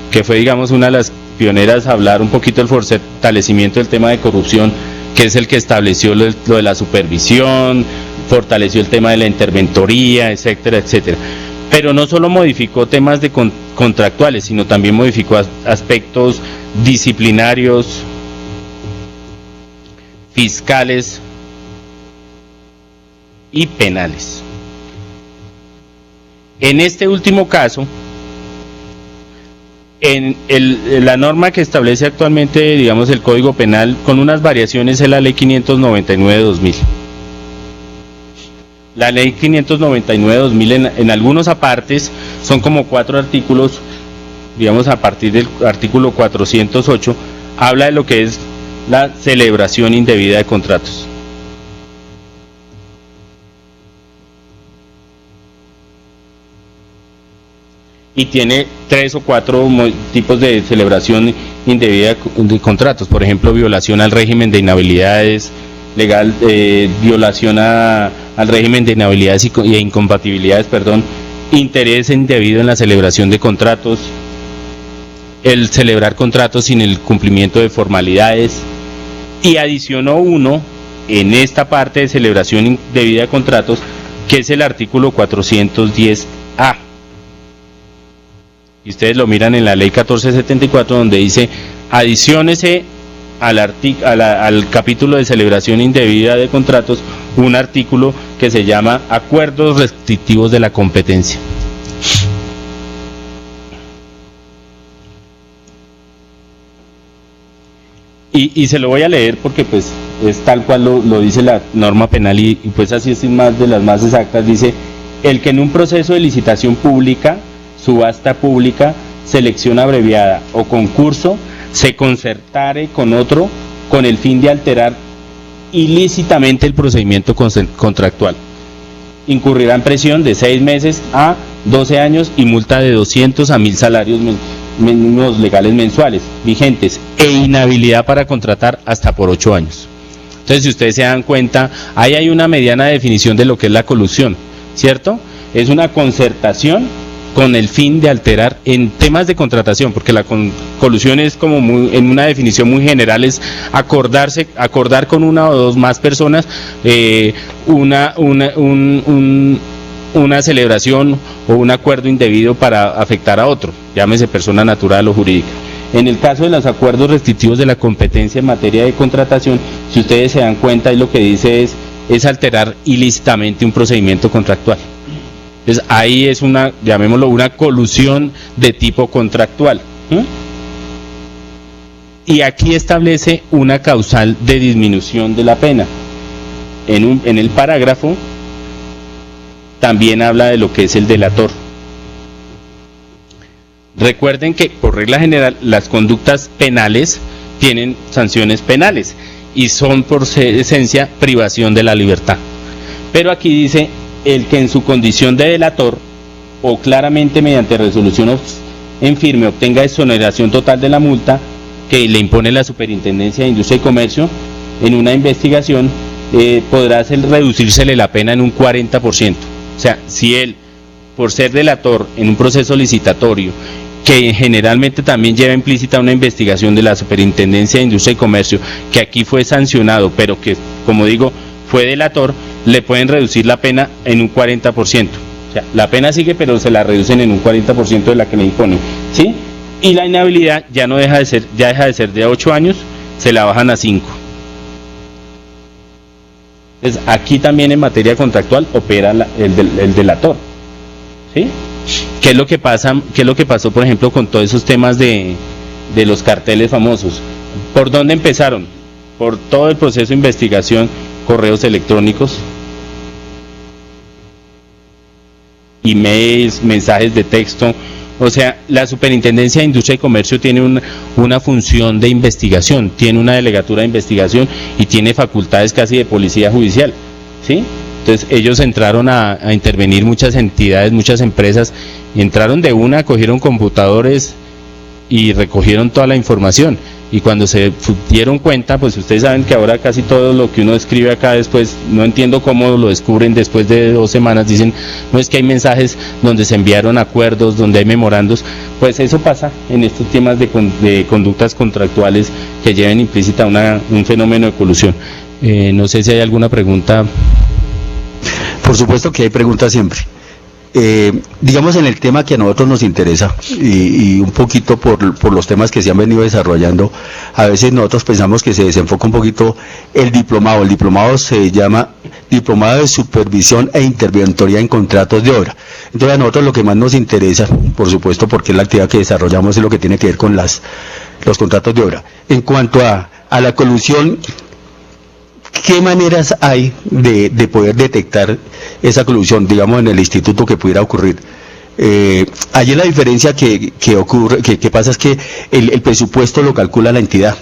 que fue, digamos, una de las pioneras a hablar un poquito del fortalecimiento del tema de corrupción, que es el que estableció lo de la supervisión, fortaleció el tema de la interventoría, etcétera, etcétera. Pero no solo modificó temas de contractuales, sino también modificó aspectos disciplinarios, fiscales y penales. En este último caso, en la norma que establece actualmente, digamos, el Código Penal, con unas variaciones, es la Ley 599 de 2000. La Ley 599 de 2000 en algunos apartes son como 4 artículos, digamos, a partir del artículo 408, habla de lo que es la celebración indebida de contratos. Y tiene 3 o 4 tipos de celebración indebida de contratos, por ejemplo, violación al régimen de inhabilidades legal, violación al régimen de inhabilidades e incompatibilidades, interés indebido en la celebración de contratos, el celebrar contratos sin el cumplimiento de formalidades, y adicionó uno en esta parte de celebración indebida de contratos, que es el artículo 410A. Y ustedes lo miran en la Ley 1474, donde dice: adiciónese al capítulo de celebración indebida de contratos un artículo que se llama acuerdos restrictivos de la competencia. Y se lo voy a leer porque pues es tal cual lo dice la norma penal, y pues así es más de las más exactas. Dice: el que en un proceso de licitación pública, subasta pública, selección abreviada o concurso se concertare con otro con el fin de alterar ilícitamente el procedimiento contractual, incurrirá en prisión de 6 meses a 12 años y multa de 200 a 1000 salarios mínimos legales mensuales vigentes, e inhabilidad para contratar hasta por 8 años. Entonces, si ustedes se dan cuenta, ahí hay una mediana definición de lo que es la colusión, ¿cierto? Es una concertación con el fin de alterar en temas de contratación, porque la colusión es como en una definición muy general, es acordar con una o dos más personas una celebración o un acuerdo indebido para afectar a otro, llámese persona natural o jurídica. En el caso de los acuerdos restrictivos de la competencia en materia de contratación, si ustedes se dan cuenta, lo que dice es alterar ilícitamente un procedimiento contractual. Entonces ahí es llamémoslo una colusión de tipo contractual. Y aquí establece una causal de disminución de la pena. En el parágrafo también habla de lo que es el delator. Recuerden que por regla general las conductas penales tienen sanciones penales y son por esencia privación de la libertad. Pero aquí dice: el que en su condición de delator o claramente mediante resolución en firme obtenga exoneración total de la multa que le impone la Superintendencia de Industria y Comercio en una investigación, podrá reducírsele la pena en un 40%. O sea, si él, por ser delator en un proceso licitatorio, que generalmente también lleva implícita una investigación de la Superintendencia de Industria y Comercio, que aquí fue sancionado, pero que, como digo, fue delator, le pueden reducir la pena en un 40%. O sea, la pena sigue, pero se la reducen en un 40% de la que le imponen, ¿sí? Y la inhabilidad ya deja de ser de 8 años, se la bajan a 5. Entonces, aquí también en materia contractual opera el delator, ¿sí? ¿Qué es lo que pasó, por ejemplo, con todos esos temas de los carteles famosos? ¿Por dónde empezaron? Por todo el proceso de investigación, correos electrónicos, emails, mensajes de texto O sea, la Superintendencia de Industria y Comercio tiene una función de investigación, tiene una delegatura de investigación y tiene facultades casi de policía judicial, ¿sí? Entonces ellos entraron a intervenir muchas entidades, muchas empresas, y entraron de una, cogieron computadores y recogieron toda la información. Y cuando se dieron cuenta, pues ustedes saben que ahora casi todo lo que uno escribe acá después, no entiendo cómo lo descubren después de 2 semanas, dicen, no, es que hay mensajes donde se enviaron acuerdos, donde hay memorandos. Pues eso pasa en estos temas de conductas contractuales que lleven implícita un fenómeno de colusión. No sé si hay alguna pregunta. Por supuesto que hay preguntas siempre. Digamos, en el tema que a nosotros nos interesa y un poquito por los temas que se han venido desarrollando, a veces nosotros pensamos que se desenfoca un poquito el diplomado. El diplomado se llama Diplomado de Supervisión e Interventoría en Contratos de Obra. Entonces a nosotros lo que más nos interesa, por supuesto, porque es la actividad que desarrollamos, es lo que tiene que ver con los contratos de obra. En cuanto a la colusión, ¿qué maneras hay de poder detectar esa colusión, digamos, en el instituto que pudiera ocurrir? Allí la diferencia que pasa es que el presupuesto lo calcula la entidad.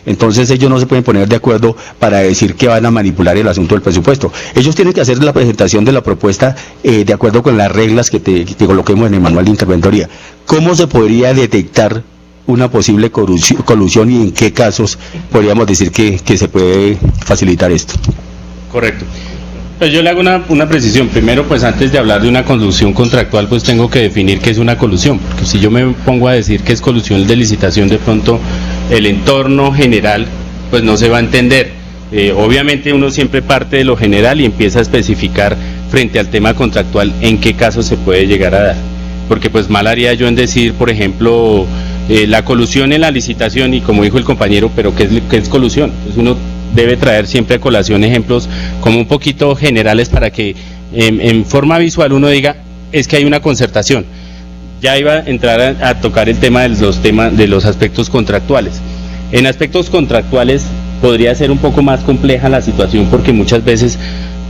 Entonces ellos no se pueden poner de acuerdo para decir que van a manipular el asunto del presupuesto. Ellos tienen que hacer la presentación de la propuesta de acuerdo con las reglas que te coloquemos en el manual de interventoría. ¿Cómo se podría detectar una posible colusión y en qué casos podríamos decir que se puede facilitar esto? Correcto. Pues yo le hago una precisión. Primero, pues antes de hablar de una colusión contractual, pues tengo que definir qué es una colusión, porque si yo me pongo a decir que es colusión de licitación, de pronto el entorno general pues no se va a entender. Obviamente uno siempre parte de lo general y empieza a especificar frente al tema contractual en qué casos se puede llegar a dar, porque pues mal haría yo en decir, por ejemplo, la colusión en la licitación, y como dijo el compañero, pero ¿qué es colusión? Pues uno debe traer siempre a colación ejemplos como un poquito generales para que en forma visual uno diga, es que hay una concertación. Ya iba a entrar a tocar el tema de los aspectos contractuales. En aspectos contractuales podría ser un poco más compleja la situación, porque muchas veces,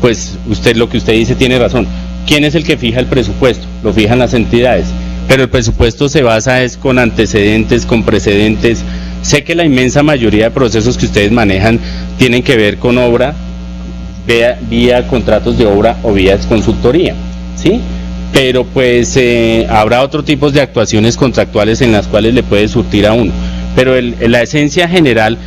pues lo que usted dice tiene razón. ¿Quién es el que fija el presupuesto? Lo fijan las entidades, pero el presupuesto se basa con antecedentes, con precedentes. Sé que la inmensa mayoría de procesos que ustedes manejan tienen que ver con obra, vía contratos de obra o vía consultoría, ¿sí? Pero pues habrá otros tipos de actuaciones contractuales en las cuales le puede surtir a uno. Pero la esencia general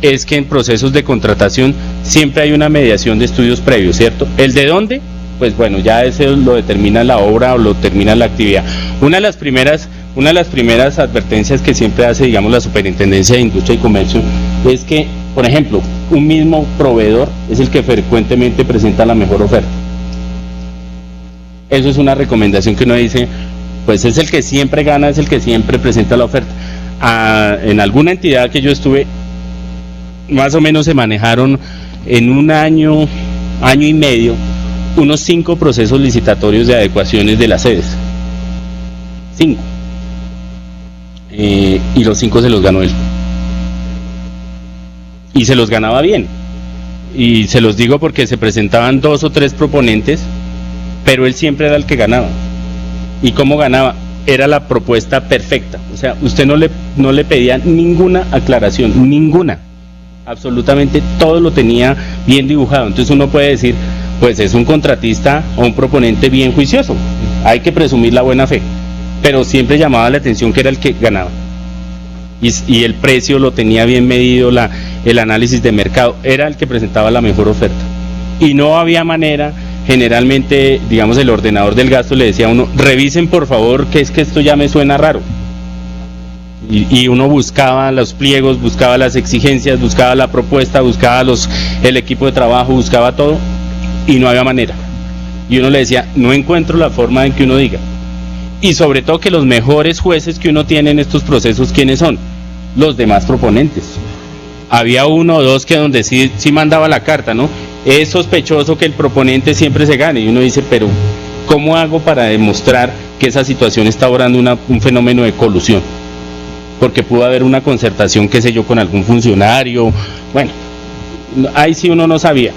es que en procesos de contratación siempre hay una mediación de estudios previos, ¿cierto? ¿El de dónde? Pues bueno, ya eso lo determina la obra o lo determina la actividad. Una de las primeras advertencias que siempre hace, digamos, la Superintendencia de Industria y Comercio es que, por ejemplo, un mismo proveedor es el que frecuentemente presenta la mejor oferta. Eso es una recomendación que uno dice, pues es el que siempre gana, es el que siempre presenta la oferta. En alguna entidad que yo estuve, más o menos se manejaron en un año y medio, unos 5 procesos licitatorios de adecuaciones de las sedes. 5. Y los 5 se los ganó él. Y se los ganaba bien. Y se los digo porque se presentaban 2 o 3 proponentes, pero él siempre era el que ganaba. ¿Y cómo ganaba? Era la propuesta perfecta. O sea, usted no le pedía ninguna aclaración, ninguna. Absolutamente todo lo tenía bien dibujado. Entonces uno puede decir, pues es un contratista o un proponente bien juicioso. Hay que presumir la buena fe. Pero siempre llamaba la atención que era el que ganaba. Y el precio lo tenía bien medido, el análisis de mercado, era el que presentaba la mejor oferta. Y no había manera. Generalmente, digamos, el ordenador del gasto le decía a uno, revisen por favor, que es que esto ya me suena raro. Y uno buscaba los pliegos, buscaba las exigencias, buscaba la propuesta, buscaba el equipo de trabajo, buscaba todo, y no había manera. Y uno le decía, no encuentro la forma en que uno diga. Y sobre todo que los mejores jueces que uno tiene en estos procesos, ¿quiénes son? Los demás proponentes. Había 1 o 2 que donde sí mandaba la carta, ¿no? Es sospechoso que el proponente siempre se gane, y uno dice, pero ¿cómo hago para demostrar que esa situación está obrando un fenómeno de colusión? Porque pudo haber una concertación, qué sé yo, con algún funcionario. Bueno, ahí sí uno no sabía,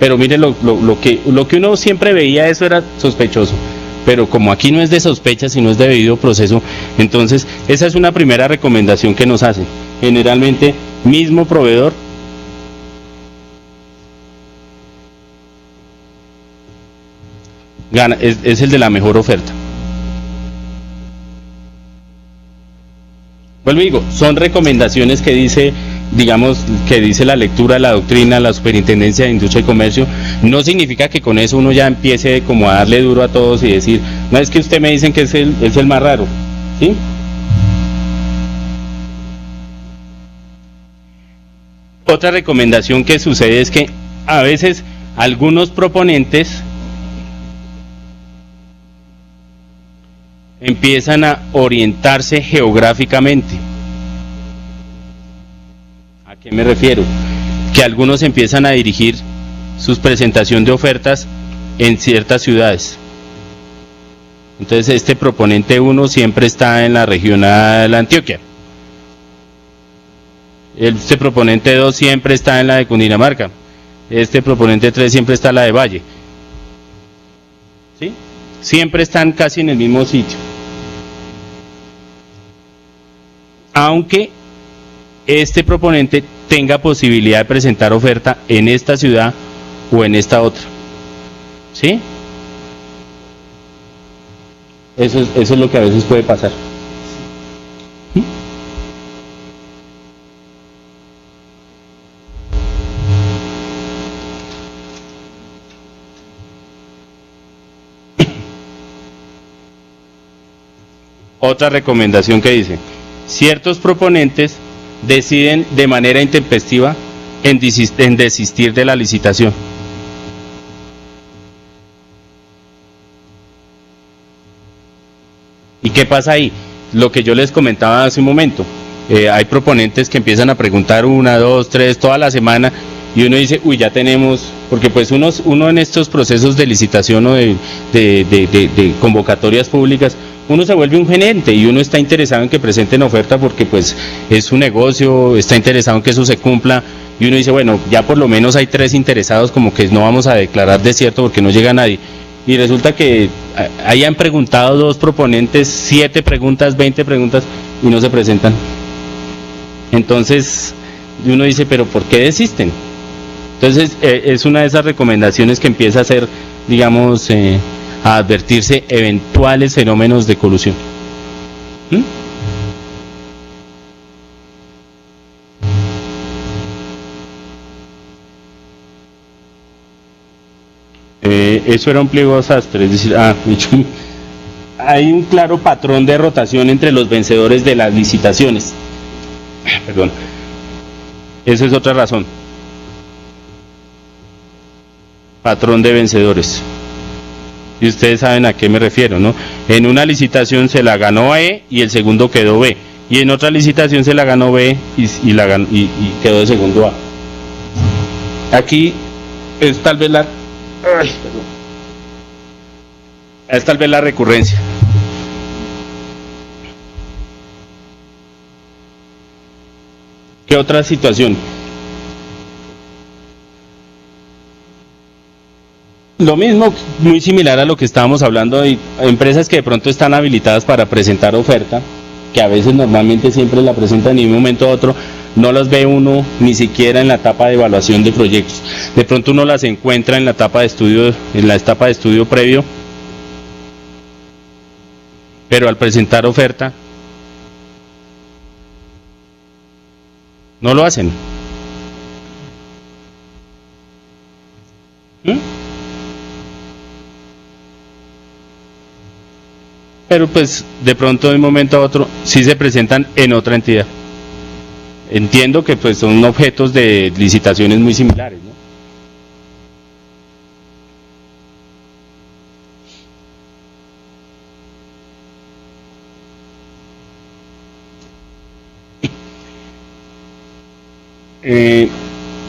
pero mire lo que uno siempre veía, eso era sospechoso. pero como aquí no es de sospecha, sino es de debido proceso, entonces esa es una primera recomendación que nos hacen. Generalmente, mismo proveedor gana, es el de la mejor oferta. Vuelvo y digo, son recomendaciones que dice, digamos, que dice la lectura, la doctrina, la Superintendencia de Industria y Comercio. No significa que con eso uno ya empiece como a darle duro a todos y decir, no, es que usted me dicen que es el más raro, ¿sí? Otra recomendación que sucede es que a veces algunos proponentes empiezan a orientarse geográficamente. ¿A qué me refiero? Que algunos empiezan a dirigir su presentación de ofertas en ciertas ciudades. Entonces este proponente 1 siempre está en la regional Antioquia. Este proponente 2 siempre está en la de Cundinamarca. Este proponente 3 siempre está en la de Valle. ¿Sí? Siempre están casi en el mismo sitio. Aunque este proponente tenga posibilidad de presentar oferta en esta ciudad o en esta otra. ¿Sí? Eso es lo que a veces puede pasar. ¿Sí? Otra recomendación que dice: ciertos proponentes deciden de manera intempestiva en desistir de la licitación. ¿Y qué pasa ahí? Lo que yo les comentaba hace un momento. Hay proponentes que empiezan a preguntar 1, 2, 3 toda la semana y uno dice, uy, ya tenemos, porque pues uno en estos procesos de licitación o de convocatorias públicas, uno se vuelve un gerente y uno está interesado en que presenten oferta porque pues es su negocio, está interesado en que eso se cumpla y uno dice, bueno, ya por lo menos hay 3 interesados, como que no vamos a declarar desierto porque no llega nadie. Y resulta que hayan preguntado 2 proponentes, 7 preguntas, 20 preguntas y no se presentan. Entonces uno dice, pero ¿por qué desisten? Entonces es una de esas recomendaciones que empieza a hacer, digamos, a advertirse eventuales fenómenos de colusión. Eso era un pliego sastre, es decir, hay un claro patrón de rotación entre los vencedores de las licitaciones. Perdón. Esa es otra razón. Patrón de vencedores. Y ustedes saben a qué me refiero, ¿no? En una licitación se la ganó E y el segundo quedó B. Y en otra licitación se la ganó B y quedó de segundo A. Aquí es tal vez la recurrencia. ¿Qué otra situación? Lo mismo, muy similar a lo que estábamos hablando de empresas que de pronto están habilitadas para presentar oferta, que a veces normalmente siempre la presentan y de un momento a otro no las ve uno ni siquiera en la etapa de evaluación de proyectos. De pronto uno las encuentra en la etapa de estudio previo, pero al presentar oferta no lo hacen. Pero pues de pronto de un momento a otro sí se presentan en otra entidad. Entiendo que pues son objetos de licitaciones muy similares, ¿no?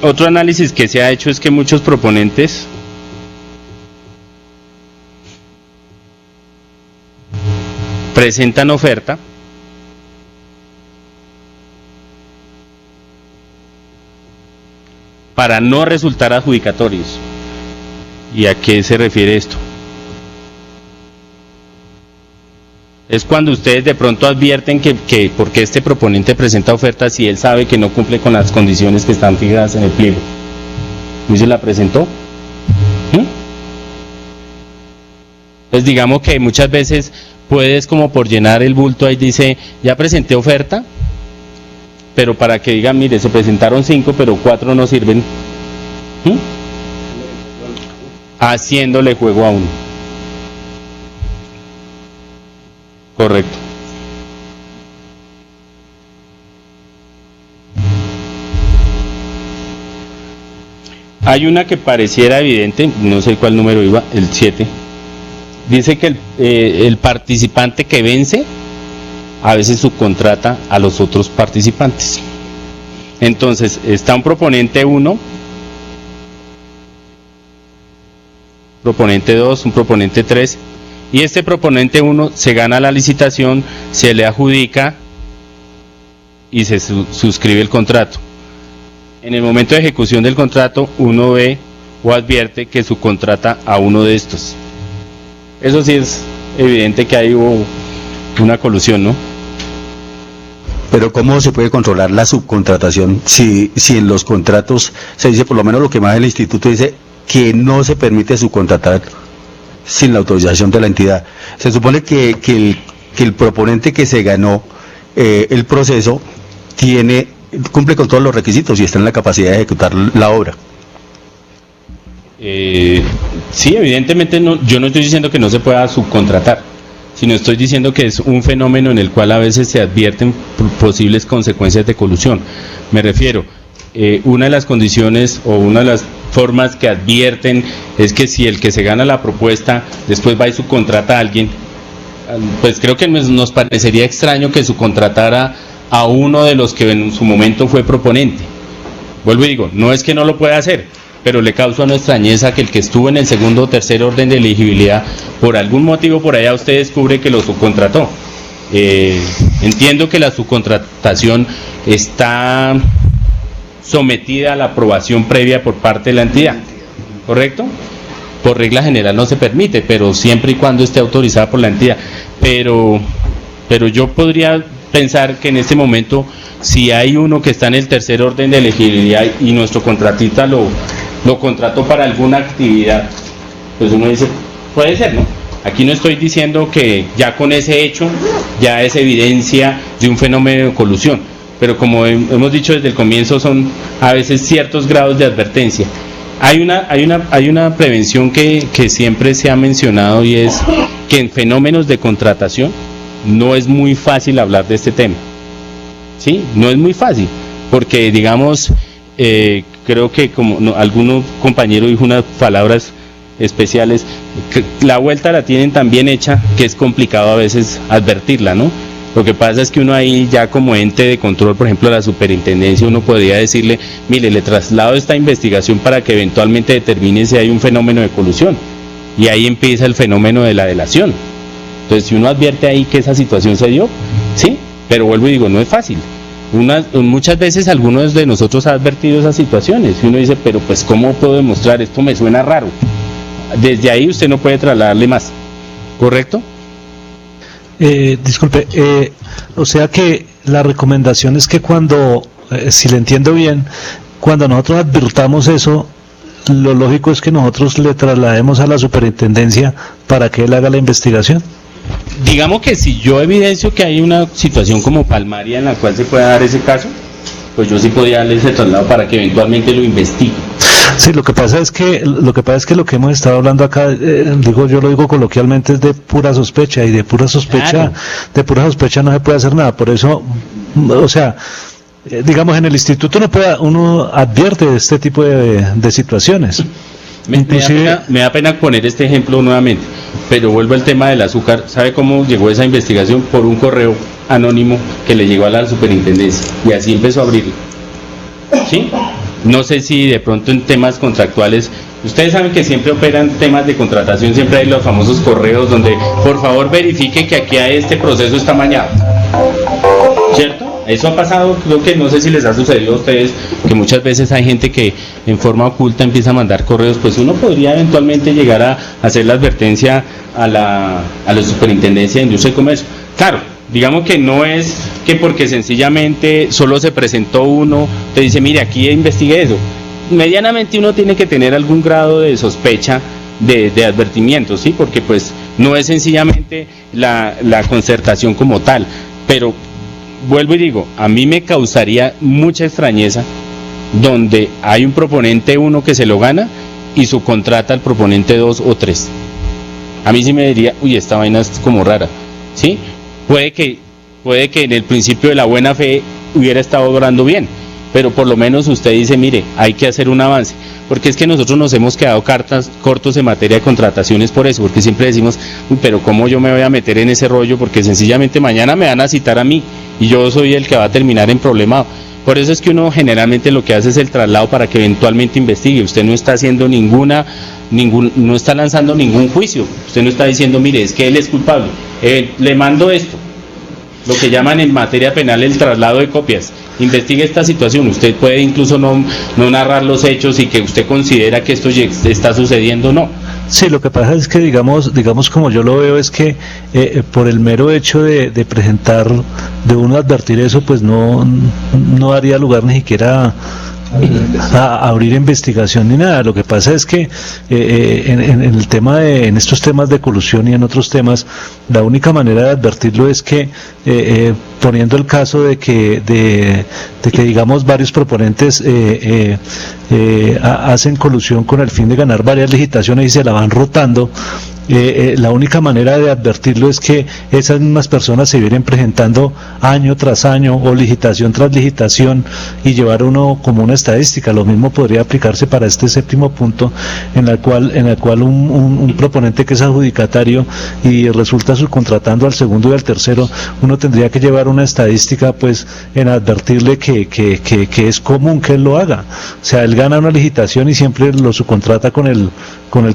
Otro análisis que se ha hecho es que muchos proponentes presentan oferta para no resultar adjudicatorios. ¿Y a qué se refiere esto? Es cuando ustedes de pronto advierten que porque este proponente presenta oferta si él sabe que no cumple con las condiciones que están fijadas en el pliego. ¿Y se la presentó? Pues digamos que muchas veces puedes como por llenar el bulto ahí dice, ya presenté oferta, pero para que digan, mire, se presentaron 5, pero 4 no sirven. Haciéndole juego a uno. Correcto. Hay una que pareciera evidente, no sé cuál número iba, el 7. Dice que el participante que vence a veces subcontrata a los otros participantes. Entonces, está un proponente 1, proponente 2, un proponente 3, y este proponente 1 se gana la licitación, se le adjudica y se suscribe el contrato. En el momento de ejecución del contrato, uno ve o advierte que subcontrata a uno de estos. Eso sí es evidente que hay una colusión, ¿no? Pero ¿cómo se puede controlar la subcontratación si en los contratos se dice, por lo menos lo que más el instituto dice, que no se permite subcontratar sin la autorización de la entidad? Se supone que el proponente que se ganó el proceso cumple con todos los requisitos y está en la capacidad de ejecutar la obra. Sí, evidentemente no, yo no estoy diciendo que no se pueda subcontratar, sino estoy diciendo que es un fenómeno en el cual a veces se advierten posibles consecuencias de colusión. Me refiero, una de las condiciones o una de las formas que advierten es que si el que se gana la propuesta después va y subcontrata a alguien, pues creo que nos parecería extraño que subcontratara a uno de los que en su momento fue proponente. Vuelvo y digo, no es que no lo pueda hacer, pero le causa una extrañeza que el que estuvo en el segundo o tercer orden de elegibilidad, por algún motivo por allá usted descubre que lo subcontrató. Entiendo que la subcontratación está sometida a la aprobación previa por parte de la entidad, ¿correcto? Por regla general no se permite, pero siempre y cuando esté autorizada por la entidad. Pero yo podría pensar que en este momento, si hay uno que está en el tercer orden de elegibilidad y nuestro contratista lo contrató para alguna actividad, pues uno dice, puede ser, ¿no? Aquí no estoy diciendo que ya con ese hecho ya es evidencia de un fenómeno de colusión, pero como hemos dicho desde el comienzo, son a veces ciertos grados de advertencia. Hay una prevención que siempre se ha mencionado, y es que en fenómenos de contratación no es muy fácil hablar de este tema. ¿Sí? No es muy fácil, porque digamos, creo que como algunos compañeros dijo unas palabras especiales, que la vuelta la tienen tan bien hecha que es complicado a veces advertirla, ¿no? Lo que pasa es que uno ahí ya como ente de control, por ejemplo la superintendencia, uno podría decirle, mire, le traslado esta investigación para que eventualmente determine si hay un fenómeno de colusión, y ahí empieza el fenómeno de la delación. Entonces, si uno advierte ahí que esa situación se dio, sí, pero vuelvo y digo, no es fácil. Muchas veces algunos de nosotros han advertido esas situaciones y uno dice, pero pues ¿cómo puedo demostrar? Esto me suena raro. Desde ahí usted no puede trasladarle más, ¿correcto? Disculpe, o sea que la recomendación es que cuando, si le entiendo bien, cuando nosotros advirtamos eso, lo lógico es que nosotros le traslademos a la superintendencia para que él haga la investigación. Digamos que si yo evidencio que hay una situación como palmaria en la cual se pueda dar ese caso, pues yo sí podría darle ese traslado para que eventualmente lo investigue. Sí, lo que pasa es que lo que hemos estado hablando acá, yo lo digo coloquialmente, es de pura sospecha, y de pura sospecha, claro, no se puede hacer nada. Por eso, o sea, digamos, en el instituto uno advierte de este tipo de situaciones. Me da pena poner este ejemplo nuevamente, pero vuelvo al tema del azúcar. ¿Sabe cómo llegó esa investigación? Por un correo anónimo que le llegó a la superintendencia, y así empezó a abrirlo. ¿Sí? No sé si de pronto en temas contractuales, ustedes saben que siempre operan temas de contratación, siempre hay los famosos correos donde por favor verifique que aquí este proceso está mañado, ¿cierto? Eso ha pasado, creo que no sé si les ha sucedido a ustedes, que muchas veces hay gente que en forma oculta empieza a mandar correos. Pues uno podría eventualmente llegar a hacer la advertencia a la superintendencia de Industria y Comercio. Claro, digamos que no es que porque sencillamente solo se presentó uno, te dice, mire, aquí investigue eso. Medianamente uno tiene que tener algún grado de sospecha de advertimiento, ¿sí? Porque pues no es sencillamente la concertación como tal, pero vuelvo y digo, a mí me causaría mucha extrañeza donde hay un proponente 1 que se lo gana y subcontrata al proponente 2 o 3. A mí sí me diría, uy, esta vaina es como rara, ¿sí? Puede que en el principio de la buena fe hubiera estado obrando bien, pero por lo menos usted dice, mire, hay que hacer un avance, porque es que nosotros nos hemos quedado cortos en materia de contrataciones por eso, porque siempre decimos, uy, pero ¿cómo yo me voy a meter en ese rollo? Porque sencillamente mañana me van a citar a mí y yo soy el que va a terminar en problemado. Por eso es que uno generalmente lo que hace es el traslado para que eventualmente investigue. Usted no está haciendo no está lanzando ningún juicio. Usted no está diciendo, mire, es que él es culpable. Le mando esto, lo que llaman en materia penal el traslado de copias. Investigue esta situación. Usted puede incluso no narrar los hechos y que usted considera que esto está sucediendo, no. Sí, lo que pasa es que digamos como yo lo veo es que por el mero hecho de presentar, de uno advertir eso, pues no daría lugar ni siquiera a abrir investigación ni nada. Lo que pasa es que en estos temas de colusión y en otros temas, la única manera de advertirlo es que poniendo el caso de que digamos varios proponentes hacen colusión con el fin de ganar varias licitaciones y se la van rotando. La única manera de advertirlo es que esas mismas personas se vienen presentando año tras año o licitación tras licitación y llevar uno como una estadística. Lo mismo podría aplicarse para este séptimo punto, en el cual un proponente que es adjudicatario y resulta subcontratando al segundo y al tercero, uno tendría que llevar una estadística pues en advertirle que es común que él lo haga. O sea, él gana una licitación y siempre lo subcontrata con el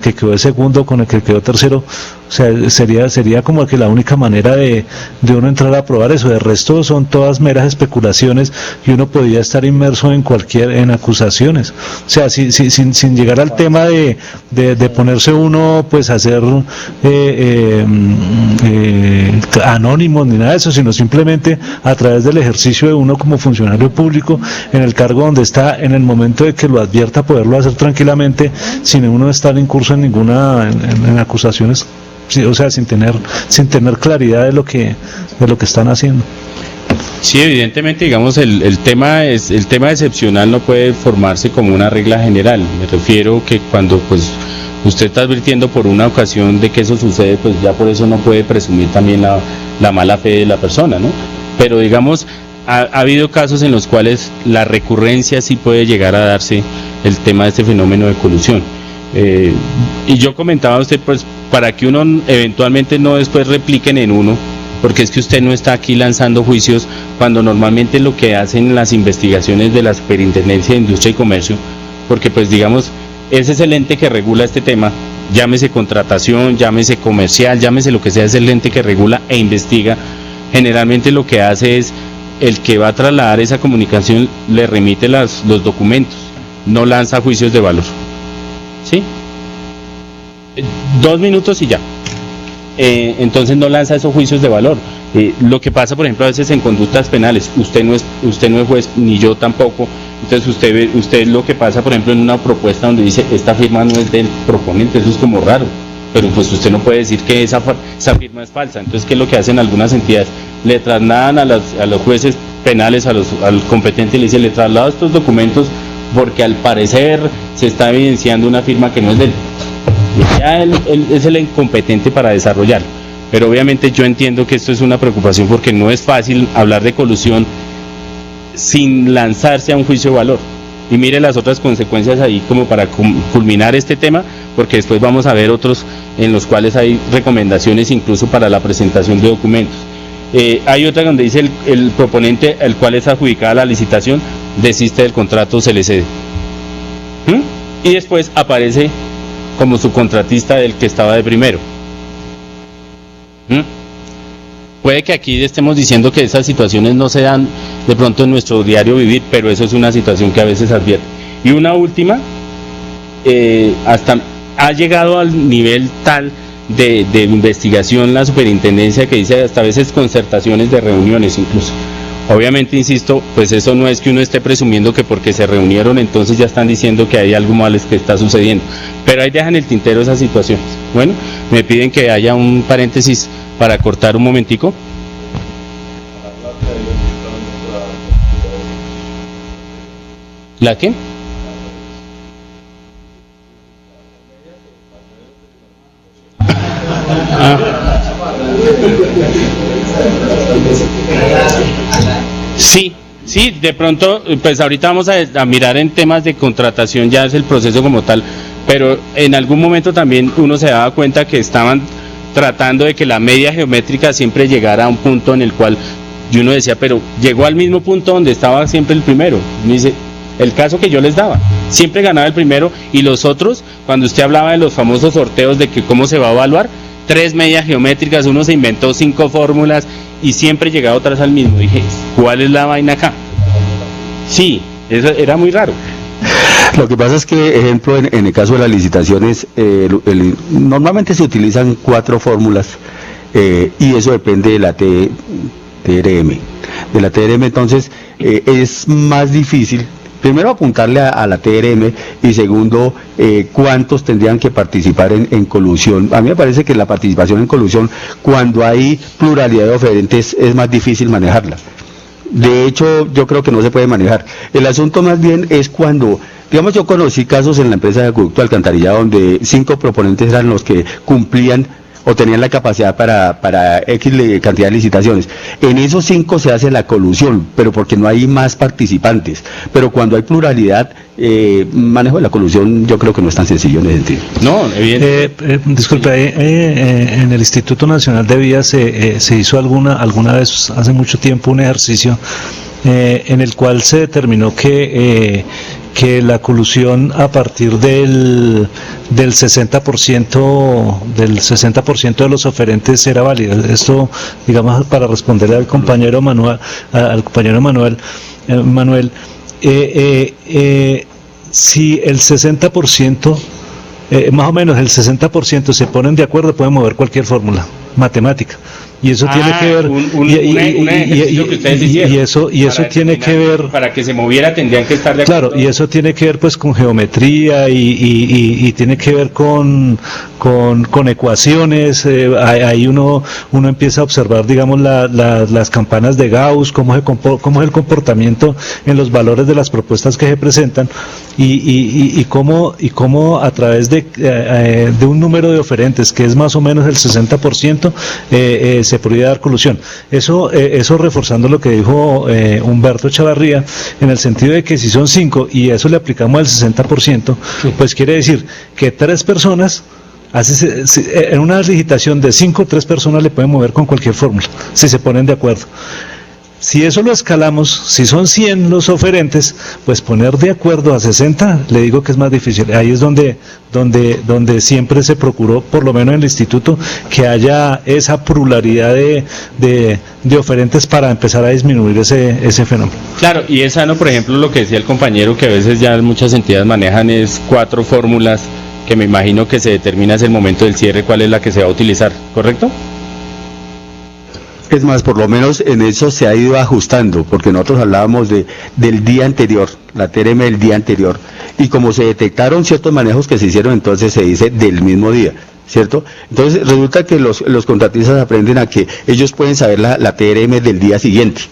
que quedó de segundo, con el que quedó tercero. O sea, sería como que la única manera de uno entrar a probar eso. De resto son todas meras especulaciones y uno podría estar inmerso en acusaciones. O sea, sin llegar al tema de ponerse uno pues a hacer anónimos ni nada de eso, sino simplemente a través del ejercicio de uno como funcionario público en el cargo donde está, en el momento de que lo advierta, poderlo hacer tranquilamente sin uno estar incurso en ninguna en acusaciones, o sea, sin tener claridad de lo que están haciendo. Sí, evidentemente, digamos, el tema excepcional no puede formarse como una regla general. Me refiero que cuando pues usted está advirtiendo por una ocasión de que eso sucede, pues ya por eso no puede presumir también la mala fe de la persona, ¿no? Pero digamos, ha habido casos en los cuales la recurrencia sí puede llegar a darse el tema de este fenómeno de colusión. Y yo comentaba a usted, pues, para que uno eventualmente no después repliquen en uno, porque es que usted no está aquí lanzando juicios cuando normalmente lo que hacen las investigaciones de la Superintendencia de Industria y Comercio, porque pues digamos, ese es el ente que regula este tema, llámese contratación, llámese comercial, llámese lo que sea, es el ente que regula e investiga. Generalmente lo que hace es, el que va a trasladar esa comunicación le remite los documentos, no lanza juicios de valor. ¿Sí? 2 minutos y ya. Entonces no lanza esos juicios de valor. Lo que pasa, por ejemplo, a veces en conductas penales, usted no es juez, ni yo tampoco. Entonces usted lo que pasa, por ejemplo, en una propuesta donde dice esta firma no es del proponente, eso es como raro. Pero pues usted no puede decir que esa firma es falsa. Entonces, ¿qué es lo que hacen algunas entidades? Le trasladan a los jueces penales, al competente, y le dicen, le traslado estos documentos porque al parecer se está evidenciando una firma que no es de él. Ya él es el incompetente para desarrollarlo. Pero obviamente yo entiendo que esto es una preocupación porque no es fácil hablar de colusión sin lanzarse a un juicio de valor. Y mire las otras consecuencias ahí como para culminar este tema, porque después vamos a ver otros en los cuales hay recomendaciones incluso para la presentación de documentos. Hay otra donde dice el proponente al cual es adjudicada la licitación desiste del contrato, se le cede. Y después aparece como subcontratista del que estaba de primero. Puede que aquí estemos diciendo que esas situaciones no se dan de pronto en nuestro diario vivir, pero eso es una situación que a veces advierte. Y una última, hasta ha llegado al nivel tal de investigación la superintendencia, que dice hasta a veces concertaciones de reuniones incluso. Obviamente, insisto, pues eso no es que uno esté presumiendo que porque se reunieron entonces ya están diciendo que hay algo malo que está sucediendo, pero ahí dejan el tintero esas situaciones. Bueno, me piden que haya un paréntesis para cortar un momentico. ¿La qué? Sí, de pronto, pues ahorita vamos a mirar en temas de contratación, ya es el proceso como tal, pero en algún momento también uno se daba cuenta que estaban tratando de que la media geométrica siempre llegara a un punto en el cual uno decía, pero llegó al mismo punto donde estaba siempre el primero. Me dice, el caso que yo les daba, siempre ganaba el primero, y los otros, cuando usted hablaba de los famosos sorteos de que cómo se va a evaluar, 3 medias geométricas, uno se inventó 5 fórmulas y siempre llegaba otra vez al mismo. Dije, ¿cuál es la vaina acá? Sí, eso era muy raro. Lo que pasa es que, ejemplo, en el caso de las licitaciones, normalmente se utilizan 4 fórmulas y eso depende de la TRM. De la TRM, entonces, es más difícil, primero, apuntarle a la TRM, y segundo, cuántos tendrían que participar en colusión. A mí me parece que la participación en colusión, cuando hay pluralidad de oferentes, es más difícil manejarla. De hecho, yo creo que no se puede manejar. El asunto más bien es cuando, digamos, yo conocí casos en la empresa de acueducto alcantarillado donde 5 proponentes eran los que cumplían o tenían la capacidad para X cantidad de licitaciones. En esos 5 se hace la colusión, pero porque no hay más participantes. Pero cuando hay pluralidad, manejo de la colusión yo creo que no es tan sencillo en ese sentido. No, evidentemente. Disculpe, en el Instituto Nacional de Vías se hizo alguna vez, hace mucho tiempo, un ejercicio en el cual se determinó que la colusión a partir del 60% de los oferentes era válida. Esto, digamos, para responderle al compañero Manuel, si el 60%, más o menos el 60% se ponen de acuerdo, pueden mover cualquier fórmula matemática. Y eso tiene que ver y eso tiene que ver, para que se moviera tendrían que estar de acuerdo. Claro, y eso tiene que ver pues con geometría y tiene que ver con ecuaciones. Ahí uno empieza a observar, digamos, las campanas de Gauss, cómo es el comportamiento en los valores de las propuestas que se presentan, y cómo a través de un número de oferentes que es más o menos el 60%, se podría dar colusión. Eso reforzando lo que dijo Humberto Chavarría, en el sentido de que si son 5 y eso le aplicamos al 60%, pues quiere decir que 3 personas, en una licitación de 5, 3 personas le pueden mover con cualquier fórmula, si se ponen de acuerdo. Si eso lo escalamos, si son 100 los oferentes, pues poner de acuerdo a 60, le digo que es más difícil. Ahí es donde siempre se procuró, por lo menos en el instituto, que haya esa pluralidad de oferentes para empezar a disminuir ese fenómeno. Claro, y es sano, por ejemplo, lo que decía el compañero, que a veces ya muchas entidades manejan es 4 fórmulas, que me imagino que se determina es el momento del cierre cuál es la que se va a utilizar, ¿correcto? Es más, por lo menos en eso se ha ido ajustando, porque nosotros hablábamos del día anterior, la TRM del día anterior, y como se detectaron ciertos manejos que se hicieron, entonces se dice del mismo día, ¿cierto? Entonces resulta que los contratistas aprenden a que ellos pueden saber la TRM del día siguiente.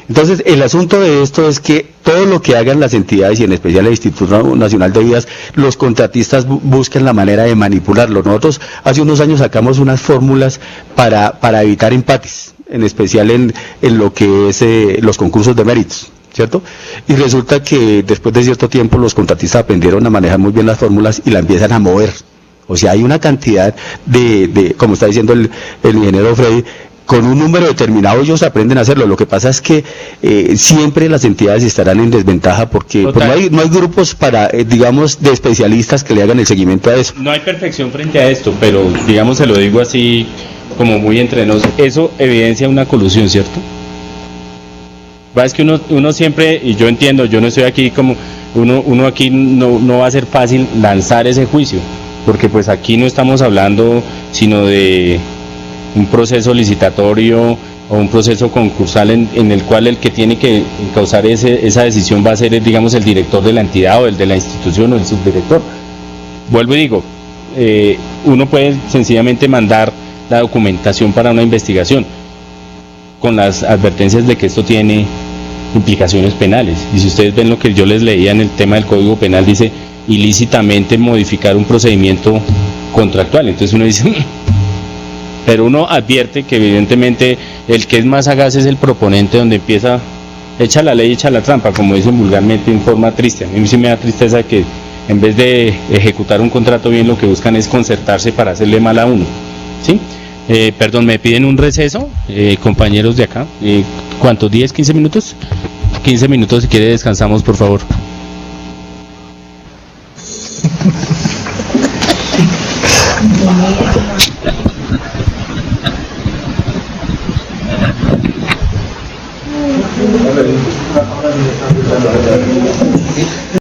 Entonces, el asunto de esto es que todo lo que hagan las entidades, y en especial el Instituto Nacional de Vías, los contratistas buscan la manera de manipularlo. Nosotros hace unos años sacamos unas fórmulas para evitar empates, en especial en lo que es los concursos de méritos, ¿cierto? Y resulta que después de cierto tiempo los contratistas aprendieron a manejar muy bien las fórmulas y la empiezan a mover. O sea, hay una cantidad de como está diciendo el ingeniero Freddy, con un número determinado ellos aprenden a hacerlo. Lo que pasa es que siempre las entidades estarán en desventaja porque pues, no hay grupos digamos, de especialistas que le hagan el seguimiento a eso. No hay perfección frente a esto, pero digamos, se lo digo así como muy entre nos, eso evidencia una colusión, ¿cierto? Es que uno siempre, y yo entiendo, yo no estoy aquí como, uno aquí no va a ser fácil lanzar ese juicio, porque pues aquí no estamos hablando sino de un proceso licitatorio o un proceso concursal en el cual el que tiene que causar esa decisión va a ser, digamos, el director de la entidad o el de la institución o el subdirector. Vuelvo y digo, uno puede sencillamente mandar la documentación para una investigación con las advertencias de que esto tiene implicaciones penales, y si ustedes ven lo que yo les leía en el tema del Código Penal, dice ilícitamente modificar un procedimiento contractual. Entonces uno dice pero uno advierte que evidentemente el que es más sagaz es el proponente, donde empieza, echa la ley, echa la trampa, como dicen vulgarmente, en forma triste. A mí sí me da tristeza que en vez de ejecutar un contrato bien, lo que buscan es concertarse para hacerle mal a uno, ¿sí? Perdón, me piden un receso, compañeros de acá, ¿cuántos? ¿10, 15 minutos? 15 minutos, si quiere descansamos, por favor.